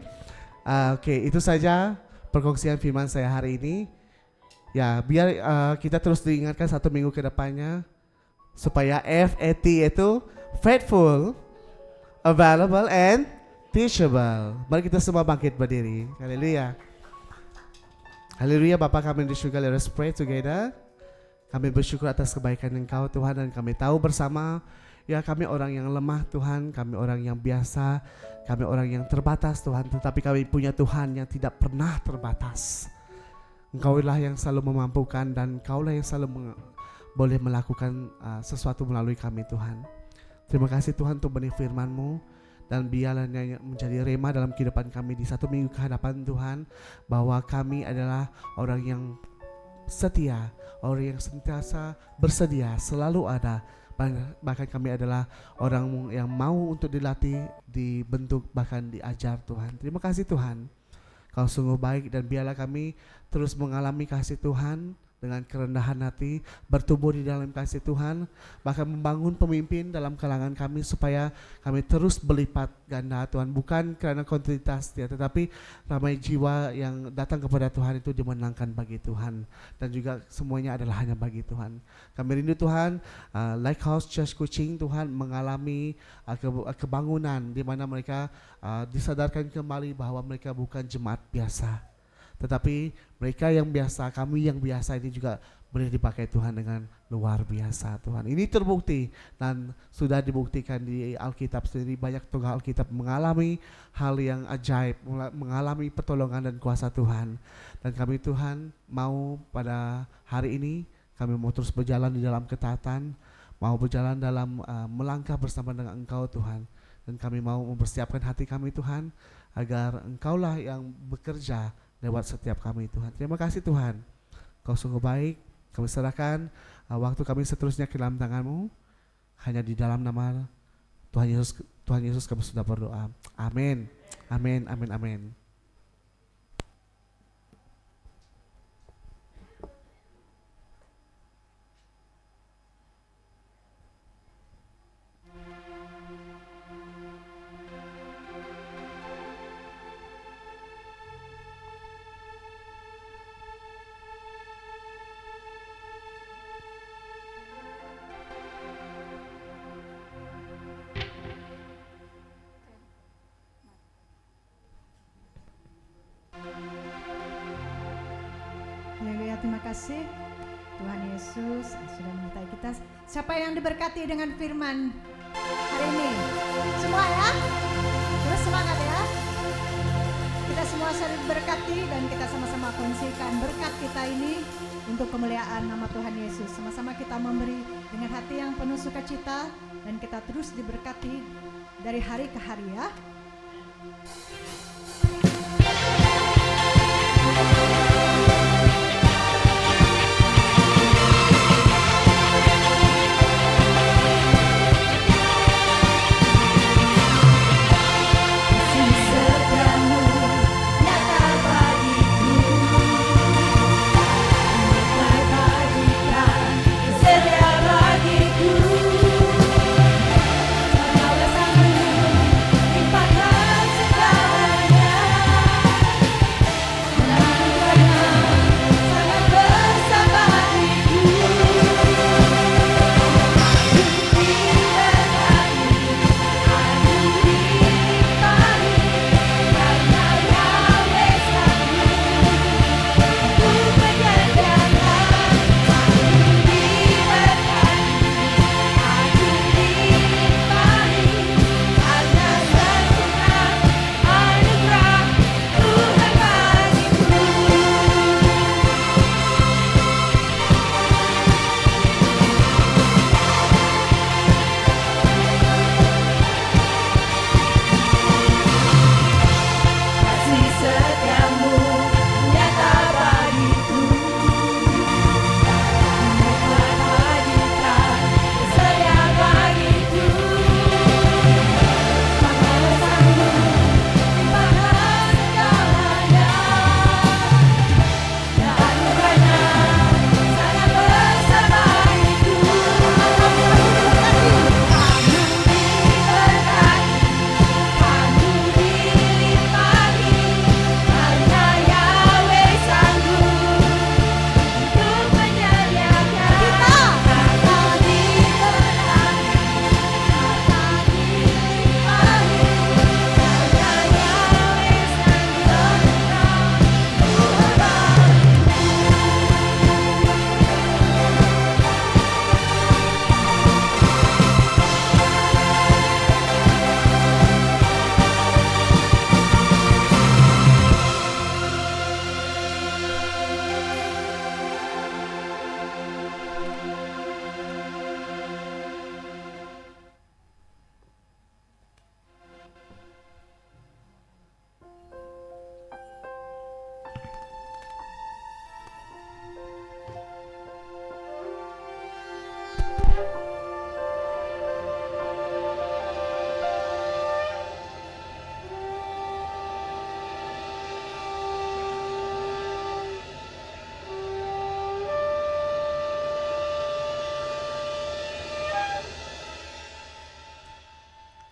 Oke, itu saja perkongsian firman saya hari ini. Ya, biar kita terus diingatkan 1 minggu ke depannya, supaya FAT itu faithful, available, and teachable. Mari kita semua bangkit berdiri. Haleluya. Haleluya. Bapa kami di surga, let us pray together. Kami bersyukur atas kebaikan Engkau Tuhan, dan kami tahu bersama, ya, kami orang yang lemah Tuhan, kami orang yang biasa, kami orang yang terbatas Tuhan, tetapi kami punya Tuhan yang tidak pernah terbatas. Engkaulah yang selalu memampukan, dan Engkaulah yang selalu boleh melakukan sesuatu melalui kami Tuhan. Terima kasih Tuhan untuk benih firman-Mu, dan biarlah menjadi rema dalam kehidupan kami di 1 minggu ke hadapan Tuhan, bahwa kami adalah orang yang setia, orang yang sentiasa bersedia, selalu ada. Bahkan kami adalah orang yang mau untuk dilatih, dibentuk, bahkan diajar Tuhan. Terima kasih Tuhan, Kau sungguh baik, dan biarlah kami terus mengalami kasih Tuhan dengan kerendahan hati, bertumbuh di dalam kasih Tuhan, bahkan membangun pemimpin dalam kalangan kami supaya kami terus berlipat ganda Tuhan, bukan karena kuantitas ya, tetapi ramai jiwa yang datang kepada Tuhan itu dimenangkan bagi Tuhan, dan juga semuanya adalah hanya bagi Tuhan. Kami rindu Tuhan, Lighthouse Church Kuching Tuhan mengalami kebangunan di mana mereka disadarkan kembali bahwa mereka bukan jemaat biasa, tetapi mereka yang biasa, kami yang biasa ini juga boleh dipakai Tuhan dengan luar biasa Tuhan. Ini terbukti dan sudah dibuktikan di Alkitab sendiri. Banyak tokoh Alkitab mengalami hal yang ajaib, mengalami pertolongan dan kuasa Tuhan. Dan kami Tuhan mau pada hari ini, kami mau terus berjalan di dalam ketaatan, mau berjalan dalam melangkah bersama dengan Engkau Tuhan. Dan kami mau mempersiapkan hati kami Tuhan, agar Engkaulah yang bekerja lewat setiap kami Tuhan. Terima kasih Tuhan, Kau sungguh baik. Kami serahkan waktu kami seterusnya ke dalam tangan-Mu. Hanya di dalam nama Tuhan Yesus kami sudah berdoa. Amin. Amin. Amin. Amin. Haleluya, terima kasih Tuhan Yesus sudah menyertai kita. Siapa yang diberkati dengan firman hari ini? Semua ya? Terus semangat ya. Kita semua saling berkati dan kita sama-sama kongsikan berkat kita ini untuk kemuliaan nama Tuhan Yesus. Sama-sama kita memberi dengan hati yang penuh sukacita dan kita terus diberkati dari hari ke hari ya.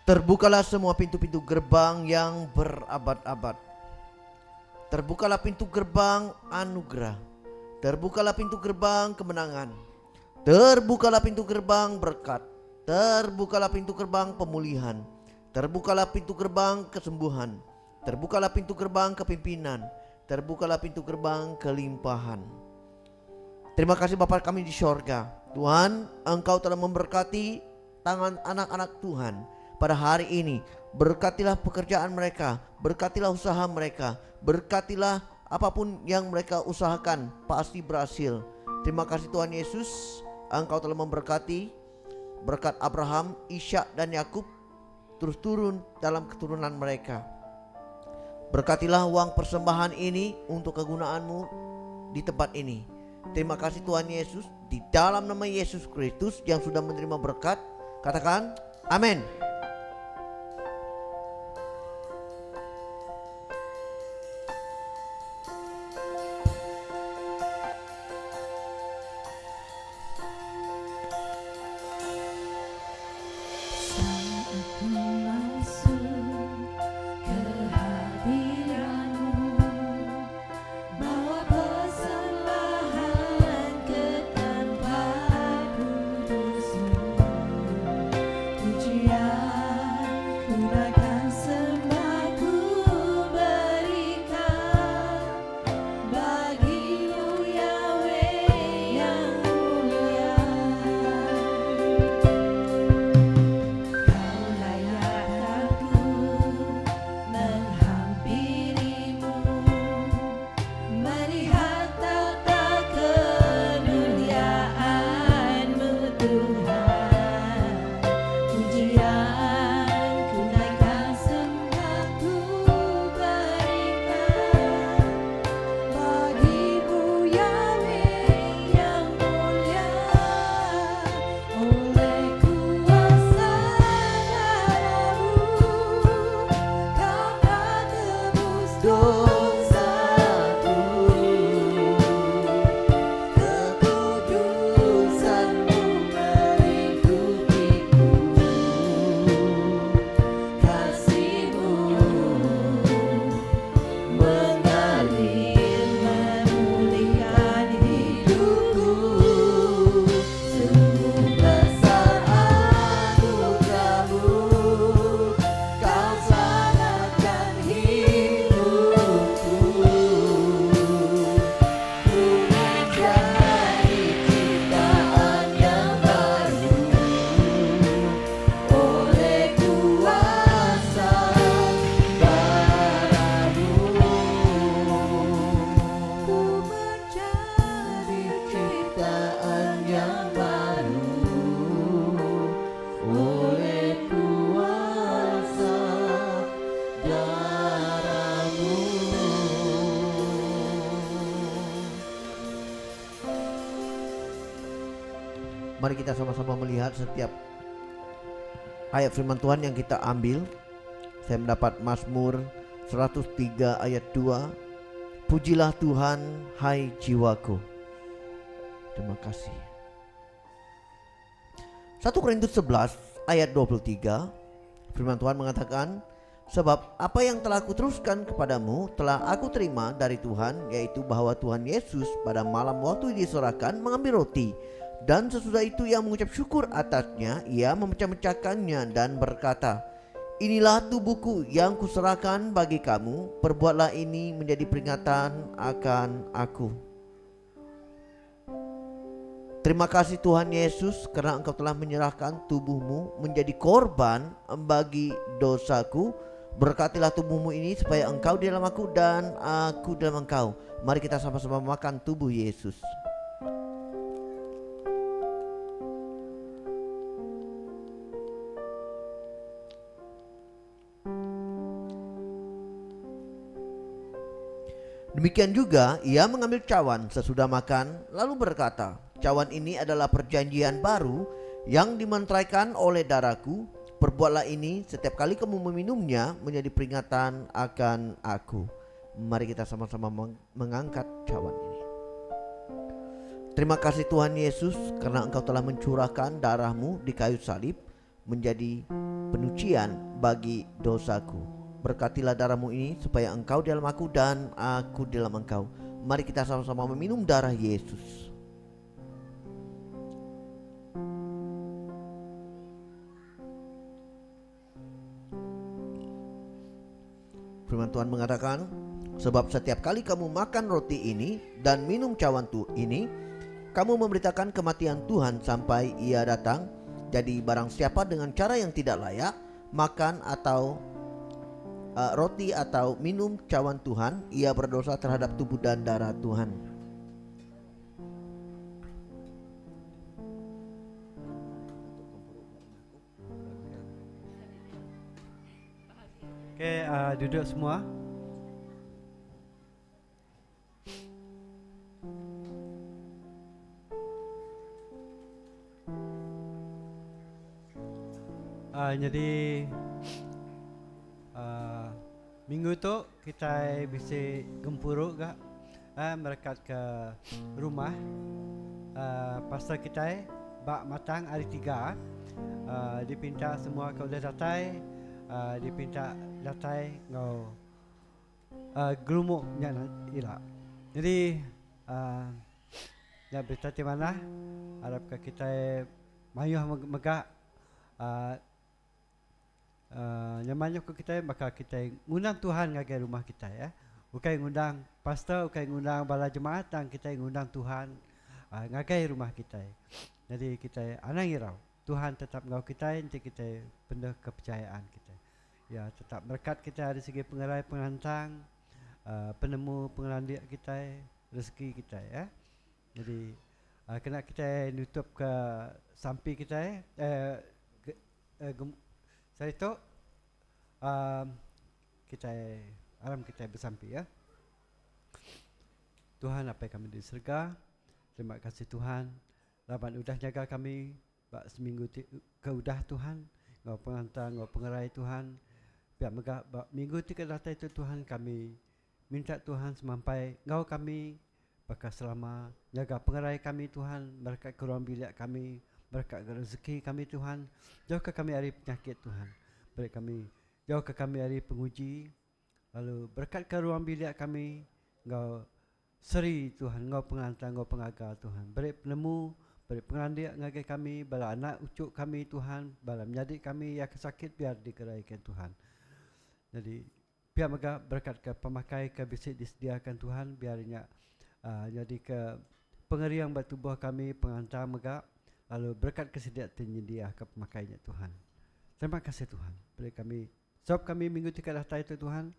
Terbukalah semua pintu-pintu gerbang yang berabad-abad. Terbukalah pintu gerbang anugerah. Terbukalah pintu gerbang kemenangan. Terbukalah pintu gerbang berkat. Terbukalah pintu gerbang pemulihan. Terbukalah pintu gerbang kesembuhan. Terbukalah pintu gerbang kepimpinan. Terbukalah pintu gerbang kelimpahan. Terima kasih Bapa kami di sorga. Tuhan, Engkau telah memberkati tangan anak-anak Tuhan pada hari ini. Berkatilah pekerjaan mereka, berkatilah usaha mereka, berkatilah apapun yang mereka usahakan pasti berhasil. Terima kasih Tuhan Yesus, Engkau telah memberkati berkat Abraham, Ishak dan Yakub terus turun dalam keturunan mereka. Berkatilah uang persembahan ini untuk kegunaanmu di tempat ini. Terima kasih Tuhan Yesus, di dalam nama Yesus Kristus yang sudah menerima berkat, katakan amin. Pujian Mari kita sama-sama melihat setiap ayat firman Tuhan yang kita ambil. Saya mendapat Mazmur 103 ayat 2. Pujilah Tuhan, hai jiwaku. Terima kasih. 1 Korintus 11 ayat 23. Firman Tuhan mengatakan, sebab apa yang telah kuteruskan kepadamu telah aku terima dari Tuhan, yaitu bahwa Tuhan Yesus pada malam waktu disorakan mengambil roti, dan sesudah itu ia mengucap syukur atasnya, ia memecah-mecahkannya dan berkata, inilah tubuhku yang kuserahkan bagi kamu, perbuatlah ini menjadi peringatan akan aku. Terima kasih Tuhan Yesus karena Engkau telah menyerahkan tubuhmu menjadi korban bagi dosaku. Berkatilah tubuhmu ini supaya Engkau di dalam aku dan aku dalam Engkau. Mari kita sama-sama makan tubuh Yesus. Demikian juga ia mengambil cawan sesudah makan, lalu berkata, cawan ini adalah perjanjian baru yang dimenteraikan oleh darahku. Perbuatlah ini setiap kali kamu meminumnya menjadi peringatan akan aku. Mari kita sama-sama mengangkat cawan ini. Terima kasih Tuhan Yesus karena Engkau telah mencurahkan darahmu di kayu salib menjadi penyucian bagi dosaku. Berkatilah darahmu ini supaya Engkau di dalam aku dan aku di dalam Engkau. Mari kita sama-sama meminum darah Yesus. Firman Tuhan mengatakan, sebab setiap kali kamu makan roti ini dan minum cawan ini, kamu memberitakan kematian Tuhan sampai ia datang. Jadi barang siapa dengan cara yang tidak layak makan atau roti atau minum cawan Tuhan, ia berdosa terhadap tubuh dan darah Tuhan. Oke, duduk semua. Jadi minggu tu kita bisa gempuruk gak merekat ke rumah. Pasal kita bak matang hari 3 dipinta semua kau dah datai, dipinta datai ngau gelumuk nyana ila. Jadi ya berita di mana harap kita mayuh megak nyamannya ke kita, maka kita ngundang Tuhan ngagai rumah kita ya. Bukan ngundang pastor, bukan ngundang bala jemaat, dan kita ngundang Tuhan ngagai rumah kita. Jadi kita anang irau Tuhan tetap ngau kita, nanti kita penuh kepercayaan kita. Ya tetap berkat kita dari segi pengerai penghantang, penemu pengelandia kita, rezeki kita ya. Jadi kena kita nutup ke sampi kita saya itu kita alam kita bersampi ya. Tuhan apa kami di surga, terima kasih Tuhan. Laban udah jaga kami bak seminggu ke udah Tuhan. Ngau pengantar, ngau pengerai Tuhan. Biar megak bak minggu tiga datang itu Tuhan kami minta Tuhan semampai ngau kami bakal selama jaga pengerai kami Tuhan, berkat ke ruang bilik kami, berkat rezeki kami Tuhan. Jauhkan kami dari penyakit Tuhan. Beri kami, jauhkan kami dari penguji. Lalu berkat ke ruang bilik kami, Engkau seri Tuhan, Engkau pengantar, Engkau pengagal Tuhan. Beri penemu, beri pengandik ngagai kami, bala anak ucuk kami Tuhan, bala menyadik kami yang sakit biar dikeraikan Tuhan. Jadi biar megak berkat ke pemakai ke bisik disediakan Tuhan, biarnya jadi ke pengeriang batu buah kami, pengantar megak. Lalu berkat kesediaan penyedia ke pemakainya Tuhan. Terima kasih Tuhan. Beri kami, sebab kami minggu tiga datang itu Tuhan,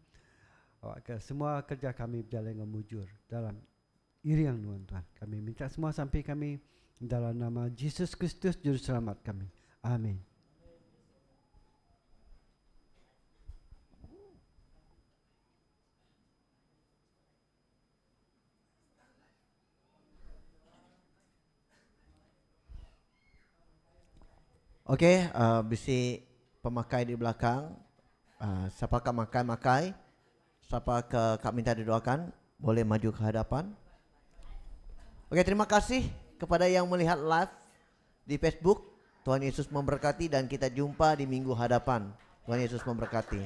semua kerja kami berjalan dengan mujur dalam iriang Tuhan. Kami minta semua sampai kami dalam nama Yesus Kristus Juru Selamat kami. Amin. Oke, bisi pemakai di belakang. Siapa kak makai? Siapa kak minta didoakan? Boleh maju ke hadapan. Oke, terima kasih kepada yang melihat live di Facebook. Tuhan Yesus memberkati dan kita jumpa di minggu hadapan. Tuhan Yesus memberkati.